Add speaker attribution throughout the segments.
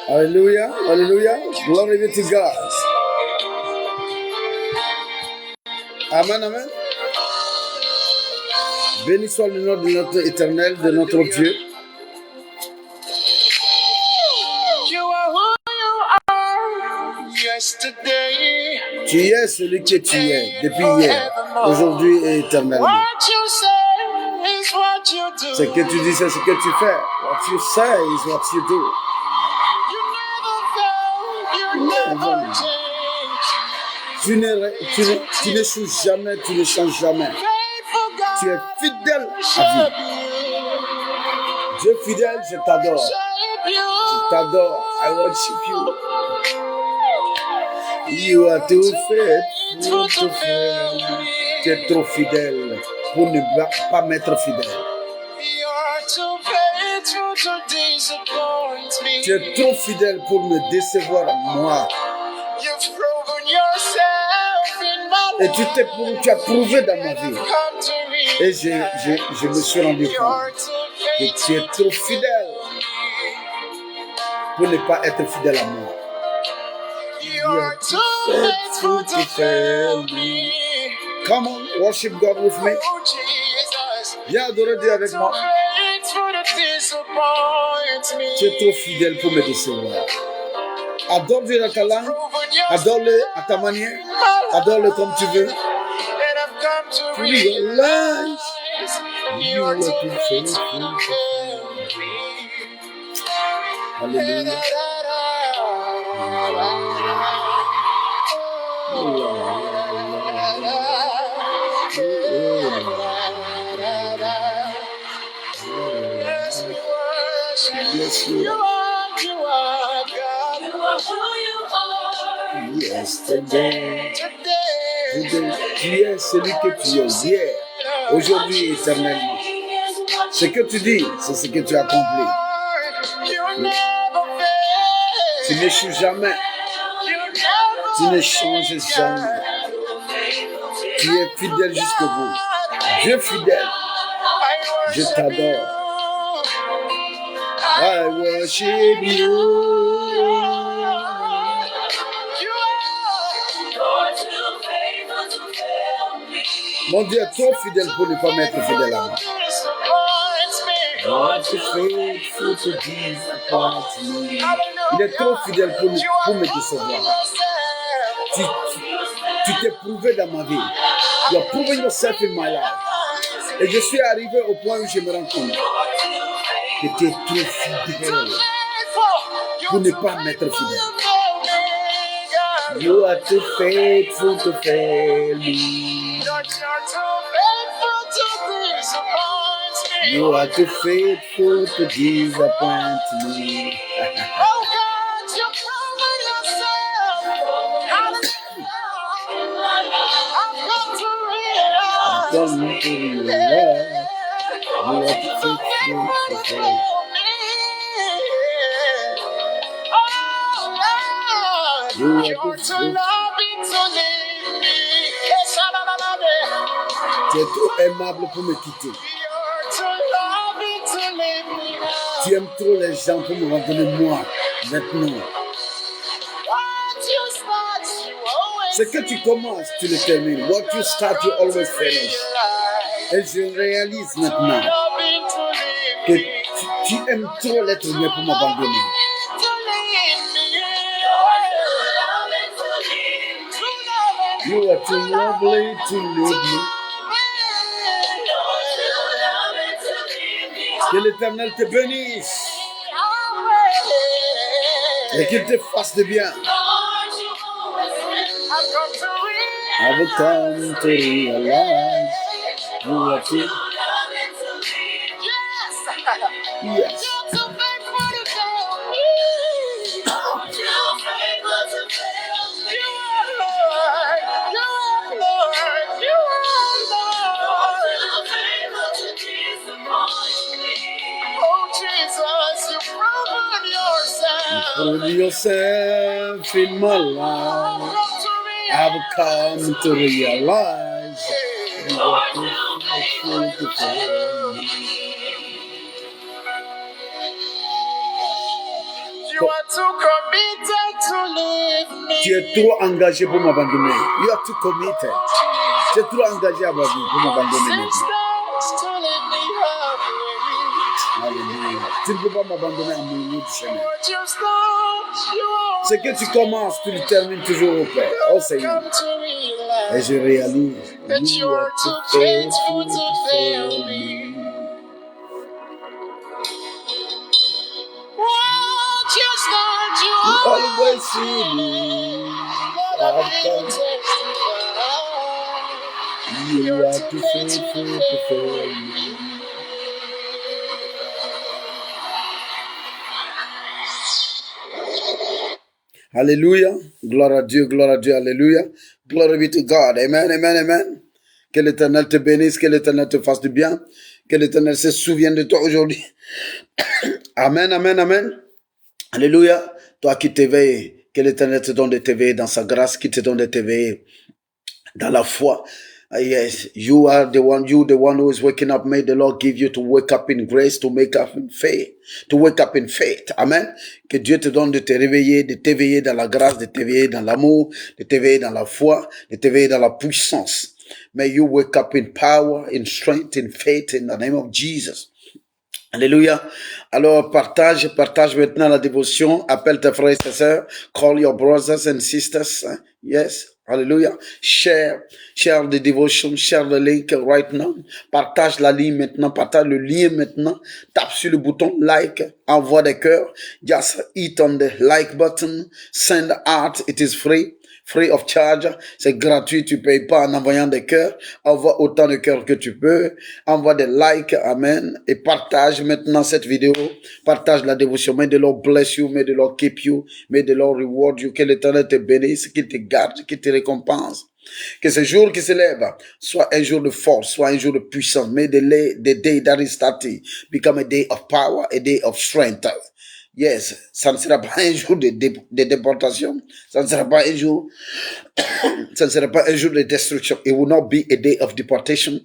Speaker 1: Alléluia, alléluia, glory be to God. Amen, amen. Béni soit le nom de notre éternel, de notre Dieu. Tu es celui que tu es, depuis hier, aujourd'hui et éternellement. Ce que tu dis, c'est ce que tu fais. What you say is what you do. Tu n'échoues jamais, tu ne changes jamais. Tu es fidèle à vie. Dieu fidèle, je t'adore. Je t'adore. I worship you. You are too faithful to fail. Tu es trop fidèle pour ne pas m'être fidèle. Tu es trop fidèle pour me décevoir moi. Et tu as prouvé dans ma vie. Et je me suis rendu compte que tu es trop fidèle pour ne pas être fidèle à moi. You are too faithful to fail me. Come on, worship God with me. Viens adorer Dieu avec moi. Tu es trop fidèle pour me décevoir. Adore Dieu dans ta langue. Adore-le à ta manière. Adore-le comme tu veux. You are too faithful. Alléluia. Yes, you are. You are God. You are who you are. Yesterday. Today. Tu es celui que tu es hier, aujourd'hui et éternellement. Ce que tu dis, c'est ce que tu accomplis. Tu n'échoues jamais. Tu ne changes jamais. Tu es fidèle jusqu'au bout. Dieu fidèle. Je t'adore. I worship you. Mon Dieu est trop fidèle pour ne pas m'être fidèle à moi. Il est trop fidèle pour me décevoir. Tu t'es prouvé dans ma vie. You have proven yourself in my life. Et je suis arrivé au point où je me rends compte que tu es trop fidèle pour ne pas m'être fidèle. You are too faithful to fail me. You are too faithful to disappoint me. Come to realize you are too faithful to fail me. You are too faithful. Tu es trop aimable pour me quitter. Tu aimes trop les gens pour me abandonner moi maintenant. Ce que tu commences, tu le termines. What you start, you always finish. Et je réalise maintenant que tu aimes trop l'être humain pour m'abandonner. You are too lovely to leave me. Que l'Éternel te bénisse et qu'il te fasse de bien. I've come to realize you are too. Yes. Prove yourself in my life. I've come to realize You are too faithful to fail me. You are too committed to leave me. Tu es trop engagé pour m'abandonner. You are too committed. Tu es trop engagé à ma vie pour m'abandonner. Alléluia. Tu ne peux pas m'abandonner à mon milieu du chemin. Ce que tu commences, tu le termines toujours au Père. Oh Seigneur. Et je réalise. You are too faithful to fail me. You always see me. You are too faithful to fail me. Alléluia. Gloire à Dieu, alléluia. Glory be to God. Amen, amen, amen. Que l'Éternel te bénisse, que l'Éternel te fasse du bien, que l'Éternel se souvienne de toi aujourd'hui. Amen, amen, amen. Alléluia. Toi qui t'éveilles, que l'Éternel te donne de t'éveiller dans sa grâce, qui te donne de t'éveiller dans la foi. Yes, you are the one who is waking up. May the Lord give you to wake up in grace, to wake up in faith, Amen. Que Dieu te donne de te réveiller, de t'éveiller dans la grâce, de t'éveiller dans l'amour, de t'éveiller dans la foi, de t'éveiller dans la puissance. May you wake up in power, in strength, in faith, in the name of Jesus. Alléluia. Alors, partage maintenant la dévotion. Appelle tes frères et tes sœurs. Call your brothers and sisters. Yes. Hallelujah. Share the devotion, share the link right now. Partage la ligne maintenant, partage le lien maintenant. Tape sur le bouton like, envoie des cœurs. Just hit on the like button. Send heart, it is free. Free of charge, c'est gratuit, tu payes pas en envoyant des cœurs. Envoie autant de cœurs que tu peux. Envoie des likes, amen. Et partage maintenant cette vidéo. Partage la dévotion. May the Lord bless you, may the Lord keep you, may the Lord reward you. Que l'Éternel te bénisse, qu'il te garde, qu'il te récompense. Que ce jour qui se lève soit un jour de force, soit un jour de puissance. May the day that is starting become a day of power, a day of strength. Yes, ça ne sera pas un jour de déportation, ça ne sera pas un jour, ça ne sera pas un jour de destruction. It will not be a day of deportation.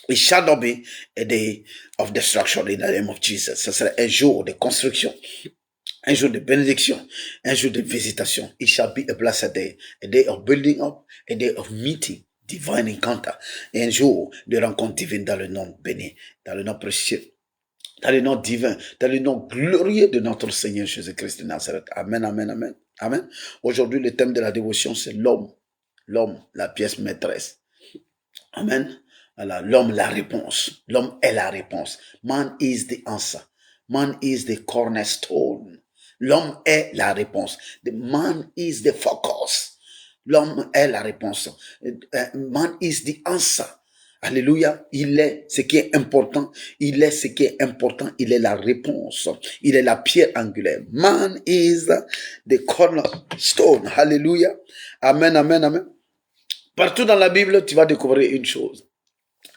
Speaker 1: It shall not be a day of destruction in the name of Jesus. Ça sera un jour de construction, un jour de bénédiction, un jour de visitation. It shall be a blessed day, a day of building up, a day of meeting, divine encounter, et un jour de rencontre divine dans le nom béni, dans le nom précieux, dans le nom divin, dans le nom glorieux de notre Seigneur Jésus-Christ de Nazareth. Amen, amen, amen, amen. Aujourd'hui, le thème de la dévotion, c'est l'homme, la pièce maîtresse. Amen. Voilà, l'homme, la réponse. L'homme est la réponse. Man is the answer. Man is the cornerstone. L'homme est la réponse. The man is the focus. L'homme est la réponse. Man is the answer. Alléluia, il est ce qui est important, il est ce qui est important, il est la réponse, il est la pierre angulaire. Man is the cornerstone. Alléluia, amen, amen, amen. Partout dans la Bible, tu vas découvrir une chose.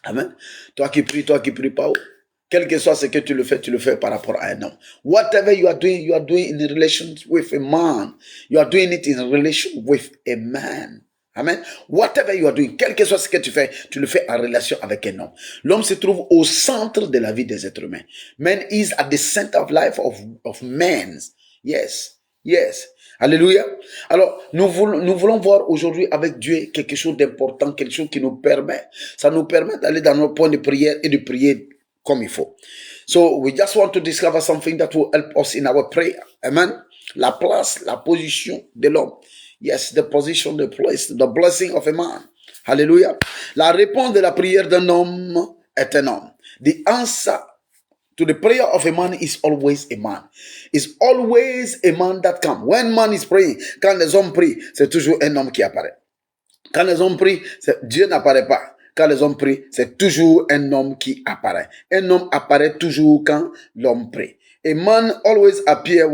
Speaker 1: Amen. Toi qui pries pas. Quel que soit ce que tu le fais par rapport à un homme. Whatever you are doing in relation with a man. You are doing it in relation with a man. Amen. Whatever you are doing, quel que soit ce que tu fais, tu le fais en relation avec un homme. L'homme se trouve au centre de la vie des êtres humains. Man is at the center of life of men. Yes. Yes. Alléluia. Alors, nous voulons voir aujourd'hui avec Dieu quelque chose d'important, quelque chose qui nous permet, ça nous permet d'aller dans nos points de prière et de prier comme il faut. So, we just want to discover something that will help us in our prayer. Amen. La place, la position de l'homme. Yes, the position, the place, the blessing of a man. Hallelujah. La réponse de la prière d'un homme est un homme. The answer to the prayer of a man is always a man. It's always a man that comes. When man is praying, quand les hommes prient, c'est toujours un homme qui apparaît. Quand les hommes prient, Dieu n'apparaît pas. Quand les hommes prient, c'est toujours un homme qui apparaît. Un homme apparaît toujours quand l'homme prie. A man always appears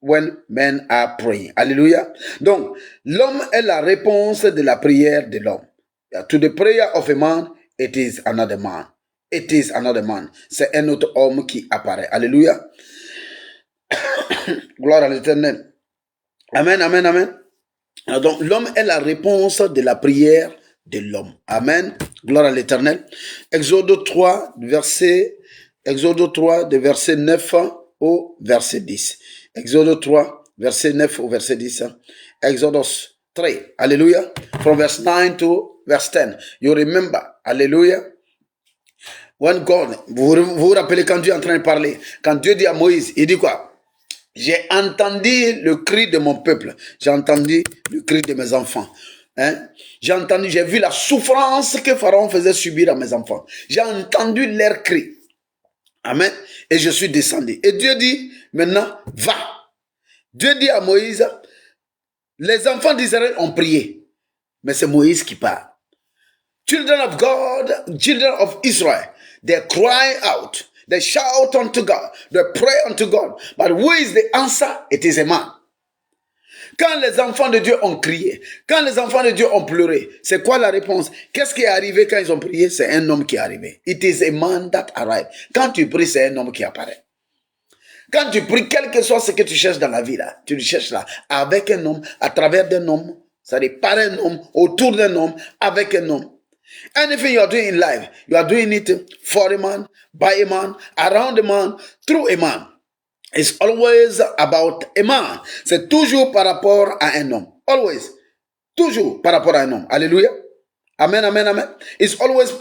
Speaker 1: when men are praying. Alléluia. Donc, l'homme est la réponse de la prière de l'homme. To the prayer of a man, it is another man. It is another man. C'est un autre homme qui apparaît. Alléluia. Gloire à l'Éternel. Amen, amen, amen. Donc, l'homme est la réponse de la prière de l'homme. Amen. Gloire à l'Éternel. Exode 3, de verset 9 au verset 10. Exode 3, verset 9 au verset 10. Exodus 3, hallelujah. From verse 9 to verse 10. You remember, hallelujah. When God, vous vous rappelez quand Dieu est en train de parler, quand Dieu dit à Moïse, il dit quoi? J'ai entendu le cri de mon peuple, j'ai entendu le cri de mes enfants. Hein? J'ai vu la souffrance que Pharaon faisait subir à mes enfants. J'ai entendu leur cri. Amen. Et je suis descendu. Et Dieu dit, maintenant, va. Dieu dit à Moïse, les enfants d'Israël ont prié. Mais c'est Moïse qui parle. Children of God, children of Israel, they cry out, they shout unto God, they pray unto God. But who is the answer? It is a man. Quand les enfants de Dieu ont crié, quand les enfants de Dieu ont pleuré, c'est quoi la réponse? Qu'est-ce qui est arrivé quand ils ont prié? C'est un homme qui est arrivé. It is a man that arrived. Quand tu pries, c'est un homme qui apparaît. Quand tu pries, quel que soit ce que tu cherches dans la vie, là, tu le cherches là, avec un homme, à travers d'un homme, c'est-à-dire par un homme, autour d'un homme, avec un homme. Anything you are doing in life, you are doing it for a man, by a man, around a man, through a man. It's always about a man. C'est toujours par rapport à un homme. Always. Toujours par rapport à un homme. Alléluia. Amen, amen, amen. It's always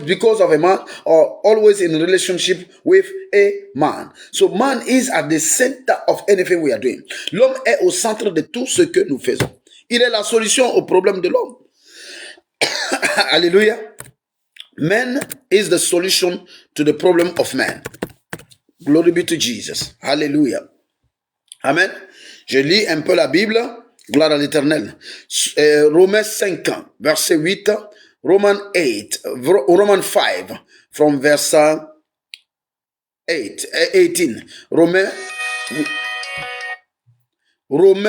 Speaker 1: because of a man or always in relationship with a man. So man is at the center of anything we are doing. L'homme est au centre de tout ce que nous faisons. Il est la solution au problème de l'homme. Alléluia. Man is the solution to the problem of man. Glory be to Jesus. Hallelujah. Amen. Je lis un peu la Bible. Gloire à l'Éternel. Romains 5, verset 8. Romans 5, from verse 18. Romains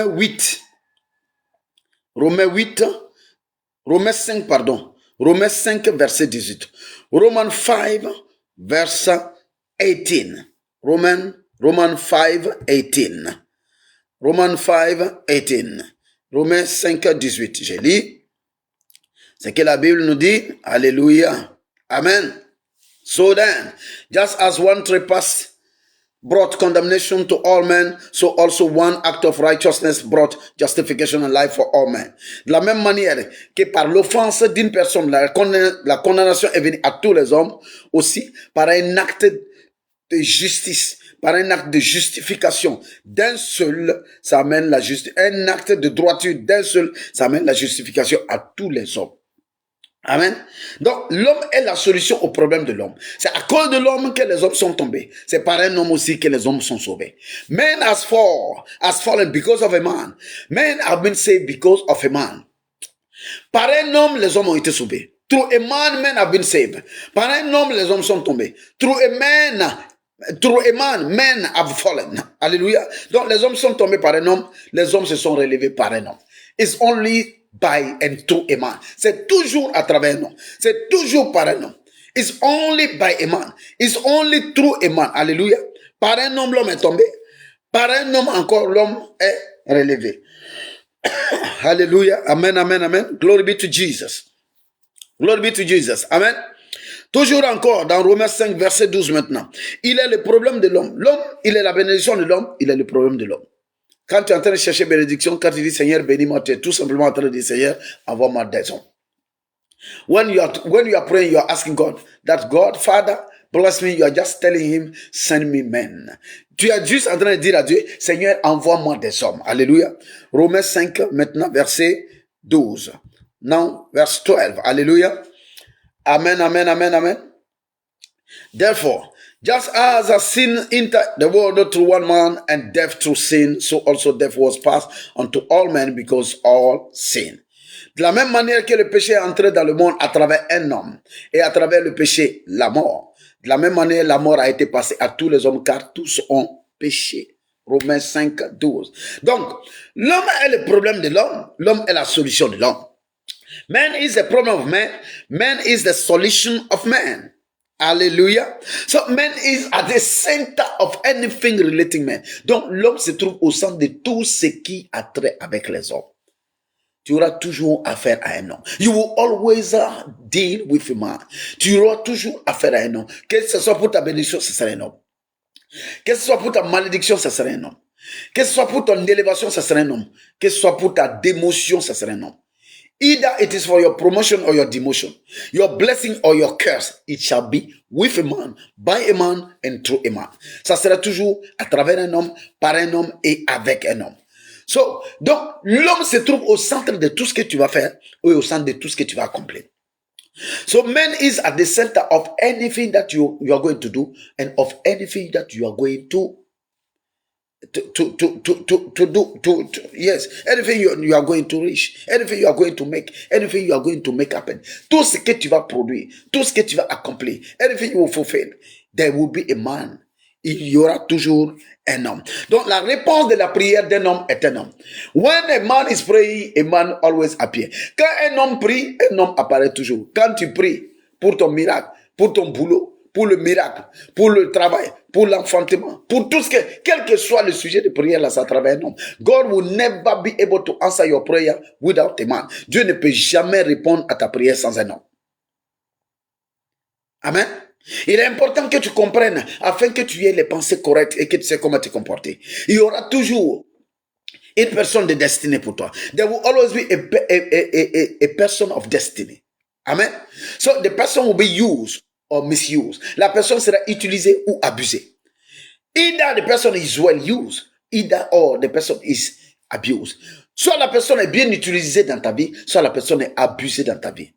Speaker 1: 8. Romains 5, pardon. Romains 5, verset 18. Romans 5, verset 18. Romans 5, 18. Romans 5, 18. Romains 5, 18. Je lis. C'est que la Bible nous dit. Alléluia. Amen. So then, just as one trespass brought condemnation to all men, so also one act of righteousness brought justification and life for all men. De la même manière que par l'offense d'une personne, la condamnation est venue à tous les hommes, aussi par un acte de justice, par un acte de justification d'un seul, ça amène la justice. Un acte de droiture d'un seul, ça amène la justification à tous les hommes. Amen. Donc, l'homme est la solution au problème de l'homme. C'est à cause de l'homme que les hommes sont tombés. C'est par un homme aussi que les hommes sont sauvés. Man has fallen because of a man. Men have been saved because of a man. Par un homme, les hommes ont été sauvés. Through a man, men have been saved. Par un homme, les hommes sont tombés. Through a man, men have fallen. Alléluia. Donc, les hommes sont tombés par un homme. Les hommes se sont relevés par un homme. It's only by and through a man. C'est toujours à travers un homme. C'est toujours par un homme. It's only by a man. It's only through a man. Alléluia. Par un homme, l'homme est tombé. Par un homme encore, l'homme est relevé. Alléluia. Amen, amen, amen. Glory be to Jesus. Glory be to Jesus. Amen. Toujours encore dans Romains 5, verset 12 maintenant. Il est le problème de l'homme. L'homme, il est la bénédiction de l'homme. Il est le problème de l'homme. Quand tu es en train de chercher bénédiction, quand tu dis Seigneur, bénis-moi, tu es tout simplement en train de dire Seigneur, envoie-moi des hommes. When you are praying, you are asking God, that God, Father, bless me, you are just telling him, send me men. Tu es juste en train de dire à Dieu, Seigneur, envoie-moi des hommes. Alléluia. Romains 5, maintenant, verset 12. Now, verse 12. Alléluia. Amen, amen, amen, amen. Therefore, just as a sin entered the world through one man, and death through sin, so also death was passed unto all men because all sin. De la même manière que le péché est entré dans le monde à travers un homme, et à travers le péché, la mort. De la même manière, la mort a été passée à tous les hommes, car tous ont péché. Romains 5, 12. Donc, l'homme est le problème de l'homme, l'homme est la solution de l'homme. Man is the problem of man, man is the solution of man. Hallelujah. So man is at the center of anything relating man. Donc l'homme se trouve au centre de tout ce qui a trait avec les hommes. tu auras toujours affaire à un homme. You will always deal with a man. Tu auras toujours affaire à un homme. Que ce soit pour ta bénédiction, ce sera un homme. Que ce soit pour ta malédiction, ce sera un homme. Que ce soit pour ton élévation, ce sera un homme. Que ce soit pour ta démotion, ce sera un homme. Either it is for your promotion or your demotion, your blessing or your curse, it shall be with a man, by a man and through a man. Ça sera toujours à travers un homme, par un homme et avec un homme. Donc, l'homme se trouve au centre de tout ce que tu vas faire ou au centre de tout ce que tu vas accomplir. So, man is at the center of anything that you are going to do and of anything that you are going to yes, anything you are going to reach, anything you are going to make, anything you are going to make happen, tout ce que tu vas produire, tout ce que tu vas accomplir, anything you will fulfill, there will be a man. Il y aura toujours un homme. Donc la réponse de la prière d'un homme est un homme. When a man is praying, a man always appears. Quand un homme prie, un homme apparaît toujours. Quand tu pries pour ton miracle, pour ton boulot, pour le miracle, pour le travail, pour l'enfantement, pour tout ce que, quel que soit le sujet de prière, là, ça travaille un homme. God will never be able to answer your prayer without a man. Dieu ne peut jamais répondre à ta prière sans un homme. Amen. Il est important que tu comprennes afin que tu aies les pensées correctes et que tu sais comment te comporter. Il y aura toujours une personne de destinée pour toi. There will always be a person of destiny. Amen. So the person will be used or misused. La personne sera utilisée ou abusée. Either the person is well used, either or the person is abused. Soit la personne est bien utilisée dans ta vie, soit la personne est abusée dans ta vie.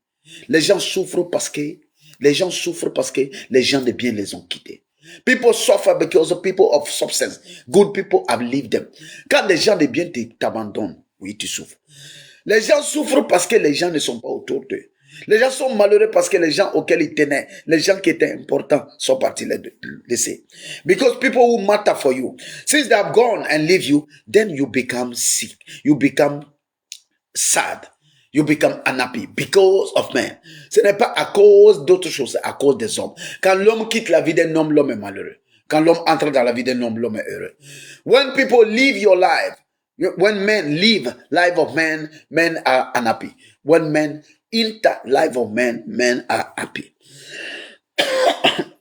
Speaker 1: Les gens souffrent parce que les gens de bien les ont quittés. People suffer because of people of substance. Good people have left them. Quand les gens de bien t'abandonnent, oui, tu souffres. Les gens souffrent parce que les gens ne sont pas autour d'eux. Les gens sont malheureux parce que les gens auxquels ils tenaient, les gens qui étaient importants sont partis les laisser. Because people who matter for you, since they have gone and leave you, then you become sick. You become sad. You become unhappy because of men. Ce n'est pas à cause d'autres choses, c'est à cause des hommes. Quand l'homme quitte la vie d'un homme, l'homme est malheureux. Quand l'homme entre dans la vie d'un homme, l'homme est heureux. When people leave your life, when men leave life of men, men are unhappy. When men enter life of men, men are happy.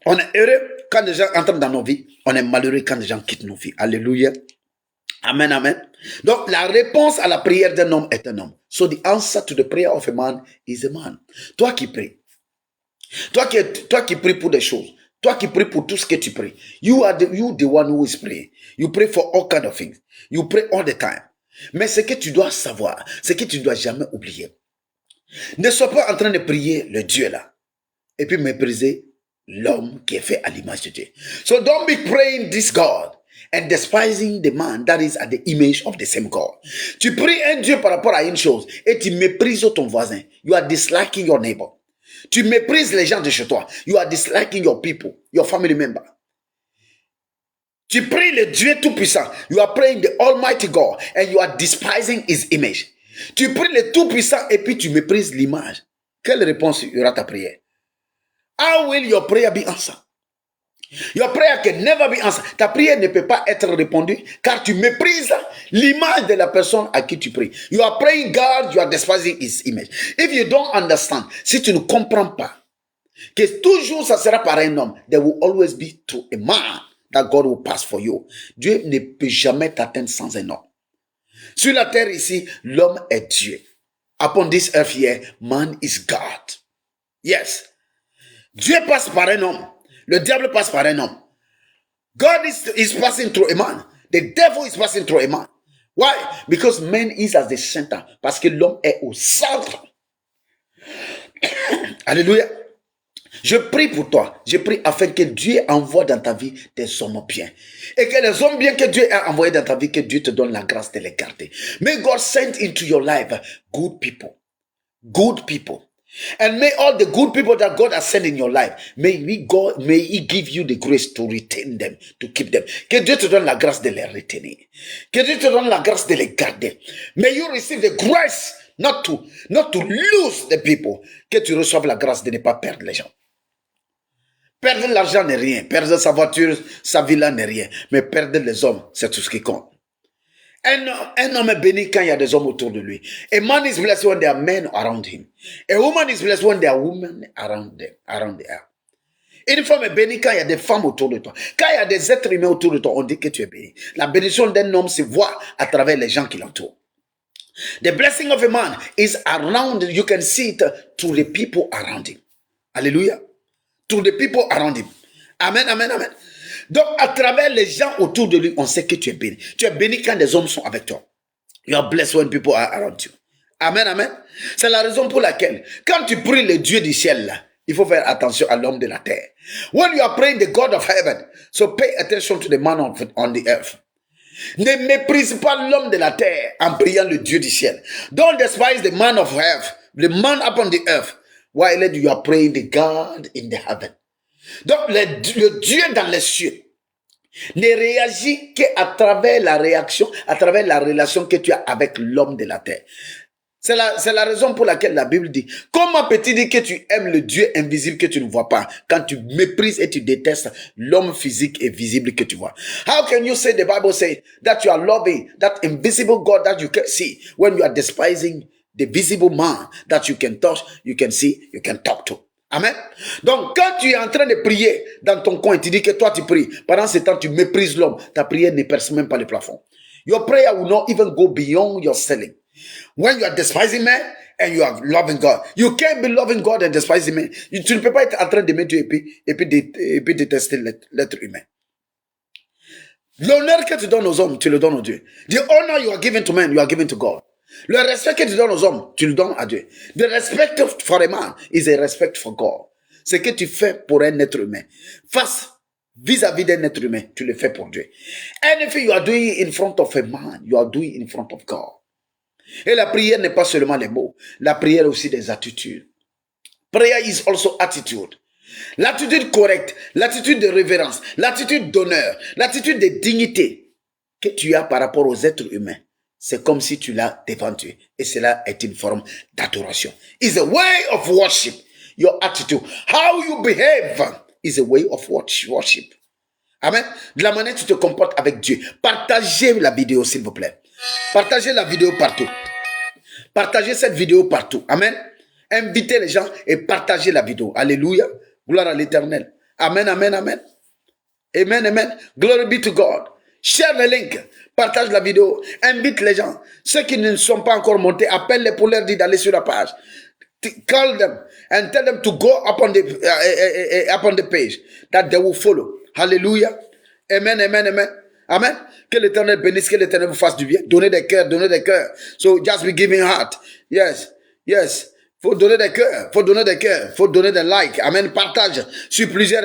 Speaker 1: On est heureux quand les gens entrent dans nos vies. On est malheureux quand les gens quittent nos vies. Alléluia. Amen, amen. Donc, la réponse à la prière d'un homme est un homme. So, the answer to the prayer of a man is a man. Toi qui pries. Toi qui pries pour des choses. Toi qui pries pour tout ce que tu pries. You the one who is praying. You pray for all kind of things. You pray all the time. Mais ce que tu dois savoir, ce que tu dois jamais oublier. Ne sois pas en train de prier le Dieu là. Et puis mépriser l'homme qui est fait à l'image de Dieu. So, don't be praying this God and despising the man that is at the image of the same God. Tu pries un Dieu par rapport à une chose et tu méprises ton voisin. You are disliking your neighbor. Tu méprises les gens de chez toi. You are disliking your people, your family member. Tu pries le Dieu Tout-Puissant. You are praying the Almighty God and you are despising his image. Tu pries le Tout-Puissant et puis tu méprises l'image. Quelle réponse y aura ta prière? How will your prayer be answered? Your prayer can never be answered. Ta prière ne peut pas être répondue car tu méprises l'image de la personne à qui tu pries. You are praying God, you are despising his image. If you don't understand, si tu ne comprends pas que toujours ça sera par un homme, there will always be through a man that God will pass for you. Dieu ne peut jamais t'atteindre sans un homme. Sur la terre ici, l'homme est Dieu. Upon this earth here, man is God. Yes. Dieu passe par un homme. Le diable passe par un homme. God is passing through a man. The devil is passing through a man. Why? Because man is at the center. Parce que l'homme est au centre. Alléluia. Je prie pour toi. Je prie afin que Dieu envoie dans ta vie des hommes bien. Et que les hommes bien que Dieu a envoyés dans ta vie, que Dieu te donne la grâce de les garder. May God send into your life good people. Good people. And may all the good people that God has sent in your life, may He give you the grace to retain them, to keep them. Que Dieu te donne la grâce de les retenir. Que Dieu te donne la grâce de les garder. May you receive the grace not to lose the people. Que tu reçoives la grâce de ne pas perdre les gens. Perdre l'argent n'est rien. Perdre sa voiture, sa villa n'est rien. Mais perdre les hommes, c'est tout ce qui compte. Un homme est béni quand il y a des hommes autour de lui. A man is blessed when there are men around him. A woman is blessed when there are women around her. Une femme est bénie quand il y a des femmes autour de toi. Quand il y a des êtres humains autour de toi, on dit que tu es béni. La bénédiction d'un homme se voit à travers les gens qui l'entourent. The blessing of a man is around, you can see it through the people around him. Alléluia. Through the people around him. Amen, amen, amen. Donc, à travers les gens autour de lui, on sait que tu es béni. Tu es béni quand des hommes sont avec toi. You are blessed when people are around you. Amen, amen. C'est la raison pour laquelle, quand tu pries le Dieu du ciel, là, il faut faire attention à l'homme de la terre. When you are praying the God of heaven, so pay attention to the man on the earth. Ne méprise pas l'homme de la terre en priant le Dieu du ciel. Don't despise the man of earth, the man upon the earth, while you are praying the God in the heaven. Donc, le Dieu dans les cieux ne réagit qu'à travers la réaction, à travers la relation que tu as avec l'homme de la terre. C'est la raison pour laquelle la Bible dit, comment peux-tu dire que tu aimes le Dieu invisible que tu ne vois pas, quand tu méprises et tu détestes l'homme physique et visible que tu vois? How can you say, the Bible say, that you are loving that invisible God that you can see, when you are despising the visible man that you can touch, you can see, you can talk to? Amen. Donc, quand tu es en train de prier dans ton coin, tu dis que toi tu pries, pendant ce temps tu méprises l'homme, ta prière ne perce même pas le plafond. Your prayer will not even go beyond your ceiling. When you are despising man and you are loving God, you can't be loving God and despising man. Tu ne peux pas être en train d'aimer Dieu et puis détester l'être humain. L'honneur que tu donnes aux hommes, tu le donnes à Dieu. The honor you are giving to men, you are giving to God. Le respect que tu donnes aux hommes, tu le donnes à Dieu. The respect for a man is a respect for God. Ce que tu fais pour un être humain, vis-à-vis d'un être humain, tu le fais pour Dieu. Anything you are doing in front of a man, you are doing in front of God. Et la prière n'est pas seulement les mots. La prière est aussi des attitudes. Prayer is also attitude. L'attitude correcte, l'attitude de révérence, l'attitude d'honneur, l'attitude de dignité que tu as par rapport aux êtres humains. C'est comme si tu l'as devant Dieu. Et cela est une forme d'adoration. It's a way of worship. Your attitude. How you behave is a way of worship. Amen. De la manière que tu te comportes avec Dieu. Partagez la vidéo, s'il vous plaît. Partagez la vidéo partout. Partagez cette vidéo partout. Amen. Invitez les gens et partagez la vidéo. Alléluia. Gloire à l'Éternel. Amen, amen, amen. Amen, amen. Glory be to God. Share le link. Partage la vidéo. Invite les gens. Ceux qui ne sont pas encore montés, appelle-les pour leur dire d'aller sur la page. Call them and tell them to go upon the page that they will follow. Hallelujah. Amen, amen, amen. Amen. Que l'Éternel bénisse, que l'Éternel vous fasse du bien. Donnez des cœurs, donnez des cœurs. So just be giving heart. Yes, yes. Faut donner des cœurs, faut donner des cœurs, faut donner des likes. Amen. Partage sur plusieurs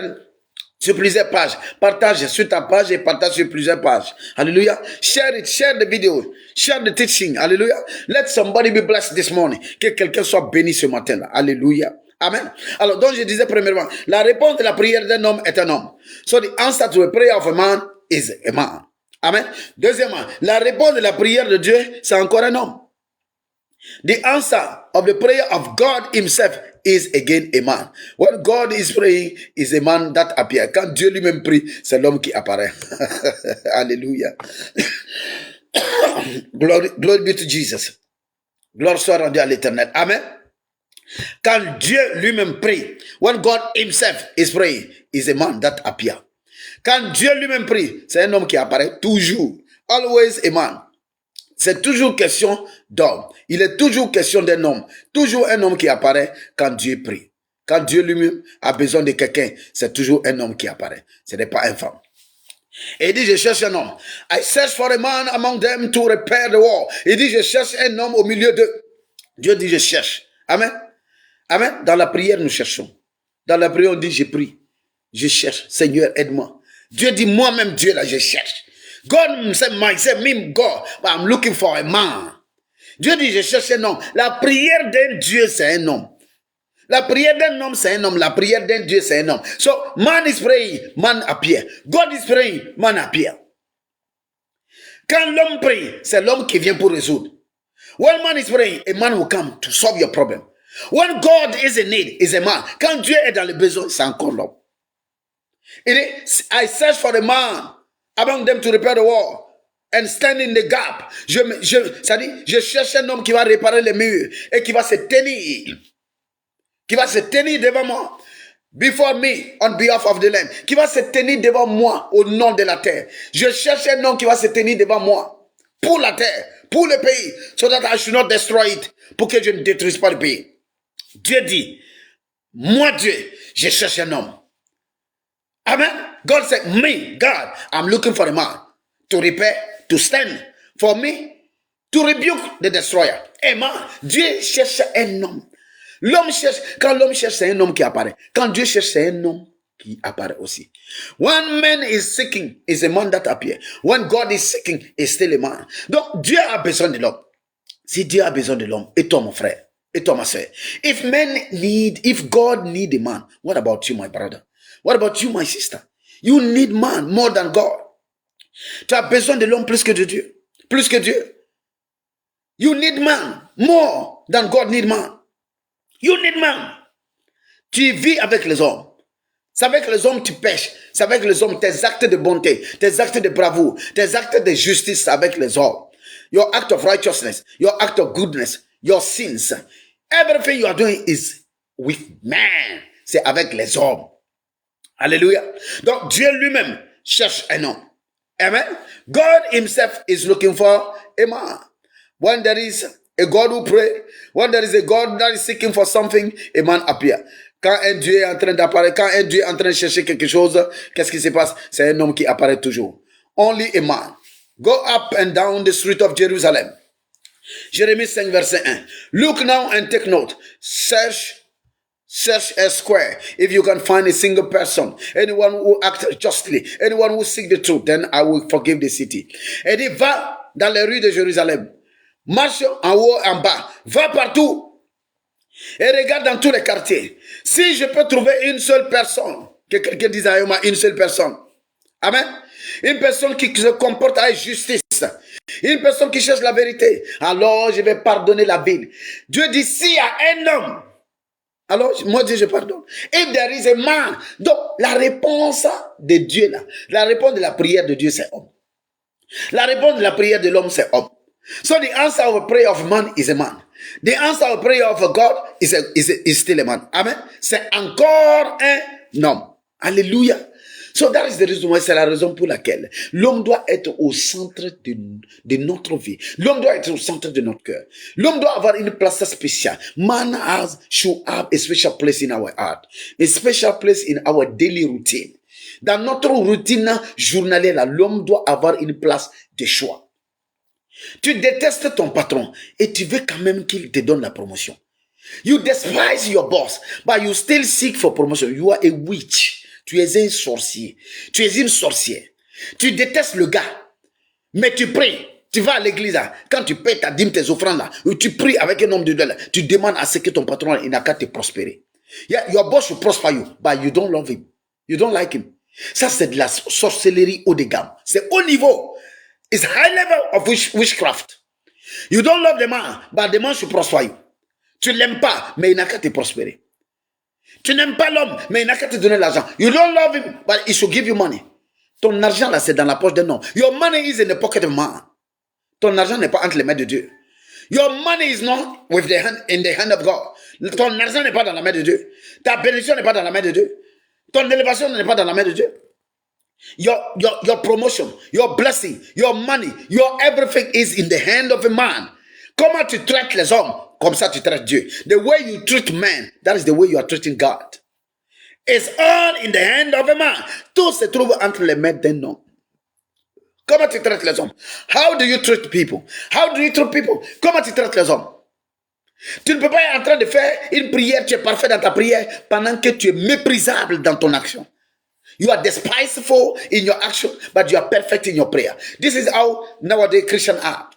Speaker 1: pages. Partage sur ta page et partage sur plusieurs pages. Hallelujah. Share it, share the video, share the teaching. Hallelujah. Let somebody be blessed this morning. Que quelqu'un soit béni ce matin-là. Hallelujah. Amen. Alors, donc je disais premièrement, la réponse de la prière d'un homme est un homme. So the answer to the prayer of a man is a man. Amen. Deuxièmement, la réponse de la prière de Dieu, c'est encore un homme. The answer of the prayer of God himself is again a man. When God is praying, is a man that appears. Quand Dieu lui-même prie, c'est l'homme qui apparaît. Alléluia. Glory be to Jesus. Gloire soit rendue à l'Éternel. Amen. Quand Dieu lui-même prie, when God himself is praying, is a man that appears. Quand Dieu lui-même prie, c'est un homme qui apparaît toujours. Always a man. C'est toujours question d'homme. Il est toujours question d'un homme. Toujours un homme qui apparaît quand Dieu prie. Quand Dieu lui-même a besoin de quelqu'un, c'est toujours un homme qui apparaît. Ce n'est pas une femme. Et il dit, je cherche un homme. I search for a man among them to repair the wall. Il dit, je cherche un homme au milieu d'eux. Dieu dit, je cherche. Amen. Amen. Dans la prière, nous cherchons. Dans la prière, on dit, je prie. Je cherche. Seigneur, aide-moi. Dieu dit, moi-même, Dieu, là, je cherche. God said, me, God, but I'm looking for a man. Dieu dit, je cherche un homme. La prière d'un Dieu, c'est un homme. La prière d'un homme, c'est un homme. La prière d'un Dieu, c'est un homme. So, man is praying, man appear. God is praying, man appear. Quand l'homme prie, c'est l'homme qui vient pour résoudre. When man is praying, a man will come to solve your problem. When God is in need, is a man. Quand Dieu est dans le besoin, c'est encore l'homme. I search for a man among them to repair the wall. and stand in the gap. C'est-à-dire, je cherche un homme qui va réparer les murs et qui va se tenir. Qui va se tenir devant moi. Before me, on behalf of the land. Qui va se tenir devant moi au nom de la terre. Je cherche un homme qui va se tenir devant moi pour la terre, pour le pays, so that I should not destroy it, pour que je ne détruise pas le pays. Dieu dit, moi Dieu, je cherche un homme. Amen. God said, me, God, I'm looking for a man to repair, to stand for me, to rebuke the destroyer. Amen. Dieu cherche un homme. L'homme cherche, quand l'homme cherche, c'est un homme qui apparaît. Quand Dieu cherche, c'est un homme qui apparaît aussi. When man is seeking, is a man that appears. When God is seeking, is still a man. Donc, Dieu a besoin de l'homme. Si Dieu a besoin de l'homme, et toi, mon frère, et toi, ma soeur. If God need a man, what about you, my brother? What about you, my sister? You need man more than God. Tu as besoin de l'homme plus que de Dieu. Plus que Dieu. You need man more than God need man. You need man. Tu vis avec les hommes. C'est avec les hommes tu pêches. C'est avec les hommes tes actes de bonté, tes actes de bravoure, tes actes de justice avec les hommes. Your act of righteousness, your act of goodness, your sins. Everything you are doing is with man. C'est avec les hommes. Alléluia. Donc Dieu lui-même cherche un homme. Amen. God himself is looking for a man. When there is a God who pray, when there is a God that is seeking for something, a man appear. Quand un Dieu est en train d'apparaître, quand un Dieu est en train de chercher quelque chose, qu'est-ce qui se passe? C'est un homme qui apparaît toujours. Only a man. Go up and down the street of Jerusalem. Jérémie 5, verset 1. Look now and take note. Search a square. If you can find a single person, anyone who acts justly, anyone who seeks the truth, then I will forgive the city. Et dit, va dans les rues de Jérusalem. Marche en haut, en bas. Va partout. Et regarde dans tous les quartiers. Si je peux trouver une seule personne, que quelqu'un dise à moi, une seule personne. Amen. Une personne qui se comporte avec justice. Une personne qui cherche la vérité. Alors je vais pardonner la ville. Dieu dit, s'il y a un homme, alors moi Dieu je pardonne. If there is a man. Donc la réponse de Dieu là, la réponse de la prière de Dieu c'est homme. La réponse de la prière de l'homme c'est homme. So the answer of a prayer of man is a man. The answer of a prayer of a God is still a man. Amen. C'est encore un homme. Alléluia. So that is the reason why, c'est la raison pour laquelle l'homme doit être au centre de notre vie. L'homme doit être au centre de notre cœur. L'homme doit avoir une place spéciale. Man should have a special place in our heart. A special place in our daily routine. Dans notre routine journalière, l'homme doit avoir une place de choix. Tu détestes ton patron et tu veux quand même qu'il te donne la promotion. You despise your boss, but you still seek for promotion. You are a witch. Tu es un sorcier. Tu es une sorcière. Tu détestes le gars, mais tu pries. Tu vas à l'église, quand tu payes ta dîme, tes offrandes, là, tu pries avec un homme de Dieu, tu demandes à ce que ton patron il n'a qu'à te prospérer. Yeah, your boss will prosper you, but you don't love him. You don't like him. Ça, c'est de la sorcellerie haut de gamme. C'est haut niveau. It's high level of witchcraft. You don't love the man, but the man should prosper you. Tu ne l'aimes pas, mais il n'a qu'à te prospérer. Tu n'aimes pas l'homme, mais il n'a qu'à te donner l'argent. You don't love him, but he should give you money. Ton argent là, c'est dans la poche d'un homme. Your money is in the pocket of man. Ton argent n'est pas entre les mains de Dieu. Your money is not with in the hand of God. Ton argent n'est pas dans la main de Dieu. Ta bénédiction n'est pas dans la main de Dieu. Ton élévation n'est pas dans la main de Dieu. Your promotion, your blessing, your money, your everything is in the hand of a man. Comment tu traites les hommes, comme ça tu traites Dieu. The way you treat men, that is the way you are treating God. It's all in the hand of a man. Tout se trouve entre les mains d'un homme. Comment tu traites les hommes? How do you treat people? How do you treat people? Comment tu traites les hommes? Tu ne peux pas être en train de faire une prière, tu es parfait dans ta prière, pendant que tu es méprisable dans ton action. You are despiseful in your action, but you are perfect in your prayer. This is how nowadays Christians are.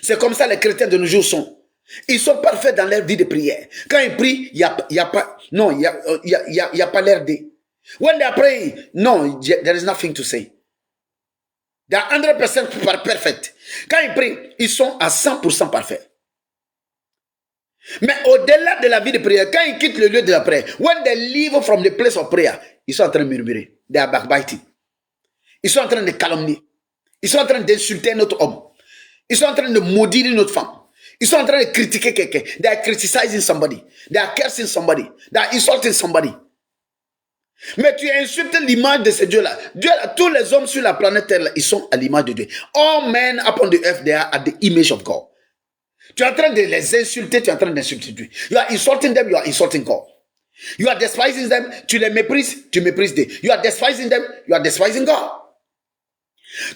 Speaker 1: C'est comme ça les chrétiens de nos jours sont. Ils sont parfaits dans leur vie de prière. Quand ils prient, il y a pas, non, il y a pas l'air de. When they are praying, no, there is nothing to say. They are 100% perfect. Quand ils prient, ils sont à 100% parfaits. Mais au-delà de la vie de prière, quand ils quittent le lieu de la prière, when they leave from the place of prayer, ils sont en train de murmurer. They are backbiting. Ils sont en train de calomnier. Ils sont en train d'insulter notre homme. Ils sont en train de maudire notre femme. Ils sont en train de critiquer quelqu'un. They are criticizing somebody. They are cursing somebody. They are insulting somebody. Mais tu insultes l'image de ce Dieu-là. Tous les hommes sur la planète Terre, ils sont à l'image de Dieu. All men upon the earth, they are at the image of God. Tu es en train de les insulter, tu es en train d'insulter Dieu. You are insulting them, you are insulting God. You are despising them, tu les méprises, tu méprises Dieu. You are despising them, you are despising God.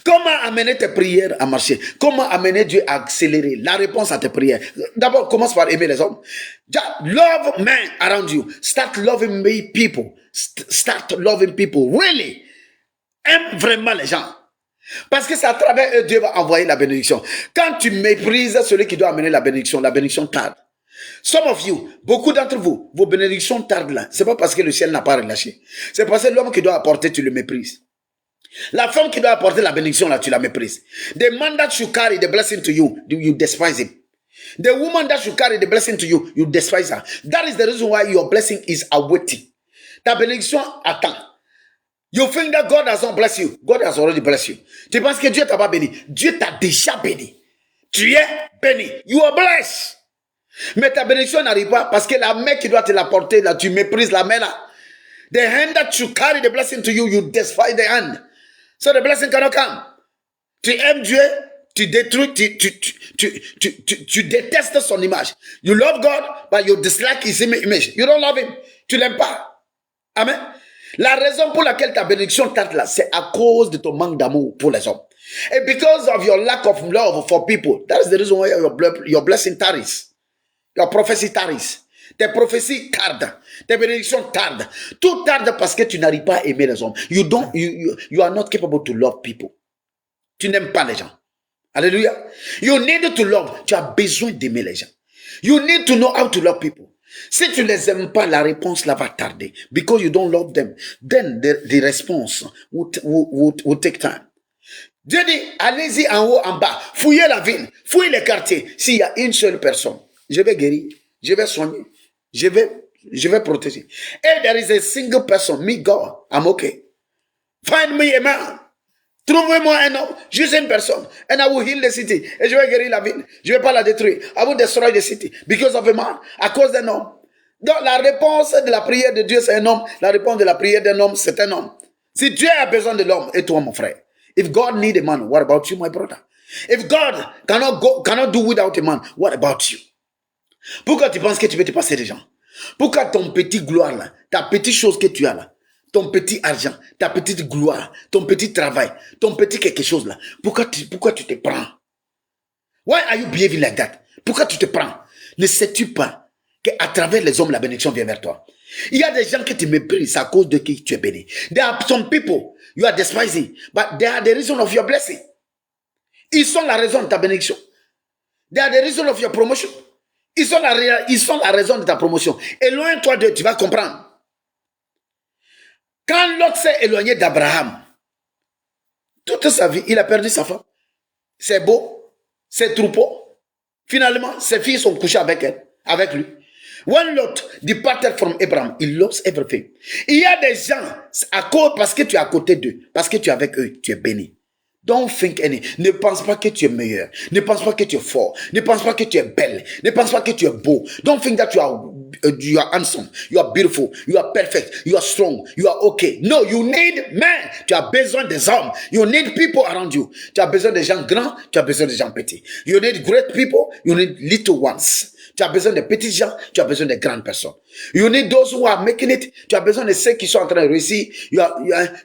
Speaker 1: Comment amener tes prières à marcher? Comment amener Dieu à accélérer la réponse à tes prières? D'abord, commence par aimer les hommes. Just love men around you. Start loving people. Start loving people. Really. Aime vraiment les gens. Parce que c'est à travers eux Dieu va envoyer la bénédiction. Quand tu méprises celui qui doit amener la bénédiction tarde. Some of you, beaucoup d'entre vous, vos bénédictions tardent là. C'est pas parce que le ciel n'a pas relâché. C'est parce que l'homme qui doit apporter, tu le méprises. La femme qui doit apporter la bénédiction là, tu la méprises. The man that should carry the blessing to you, you despise him. The woman that should carry the blessing to you, you despise her. That is the reason why your blessing is awaiting. Ta bénédiction attend. You think that God has not blessed you. God has already blessed you. Tu penses que Dieu t'a pas béni. Dieu t'a déjà béni. Tu es béni. You are blessed. Mais ta bénédiction n'arrive pas parce que la main qui doit te la porter, là, tu méprises la main là. The hand that should carry the blessing to you, you despise the hand. So the blessing cannot come. Tu aimes Dieu, tu détruis, tu détestes son image. You love God, but you dislike his image. You don't love him. Tu l'aimes pas. Amen. La raison pour laquelle ta bénédiction tarde là, c'est à cause de ton manque d'amour pour les hommes. And because of your lack of love for people, that is the reason why your blessing tarries. Your prophecy tarries. Tes prophéties tardent. Tes bénédictions tardent. Tout tarde parce que tu n'arrives pas à aimer les hommes. You are not capable to love people. Tu n'aimes pas les gens. Alléluia. You need to love. Tu as besoin d'aimer les gens. You need to know how to love people. Si tu les aimes pas, la réponse là va tarder. Because you don't love them. Then the response will take time. Dieu dit, allez-y en haut, en bas. Fouillez la ville. Fouillez les quartiers. S'il y a une seule personne, je vais guérir. Je vais soigner. Je vais protéger. If there is a single person, me God, I'm okay. Find me a man. Trouvez-moi un homme, juste une personne. And I will heal the city. Et je vais guérir la ville. Je ne vais pas la détruire. I will destroy the city. Because of a man. À cause d'un homme. Donc la réponse de la prière de Dieu, c'est un homme. La réponse de la prière d'un homme, c'est un homme. Si Dieu a besoin de l'homme, et toi, mon frère. If God need a man, what about you, my brother? If God cannot do without a man, what about you? Pourquoi tu penses que tu peux te passer des gens? Pourquoi ton petit gloire là, ta petite chose que tu as là, ton petit argent, ta petite gloire, ton petit travail, ton petit quelque chose là, pourquoi tu te prends? Why are you behaving like that? Pourquoi tu te prends? Ne sais-tu pas qu'à travers les hommes, la bénédiction vient vers toi? Il y a des gens qui te méprisent à cause de qui tu es béni. There are some people you are despising, but they are the reason of your blessing. Ils sont la raison de ta bénédiction. They are the reason of your promotion. Ils sont la raison de ta promotion. Éloigne-toi d'eux, tu vas comprendre. Quand Lot s'est éloigné d'Abraham, toute sa vie, il a perdu sa femme, ses beaux, ses troupeaux. Finalement, ses filles sont couchées avec lui. When Lot departed from Abraham, he lost everything. Il y a des gens, parce que tu es à côté d'eux, parce que tu es avec eux, tu es béni. Don't think any. Ne pense pas que tu es meilleur. Ne pense pas que tu es fort. Ne pense pas que tu es belle. Ne pense pas que tu es beau. Don't think that you are handsome. You are beautiful. You are perfect. You are strong. You are okay. No, you need men. Tu as besoin des hommes. You need people around you. Tu as besoin des gens grands. Tu as besoin des gens petits. You need great people. You need little ones. Tu as besoin de petits gens, tu as besoin de grandes personnes. You need those who are making it. Tu as besoin de ceux qui sont en train de réussir.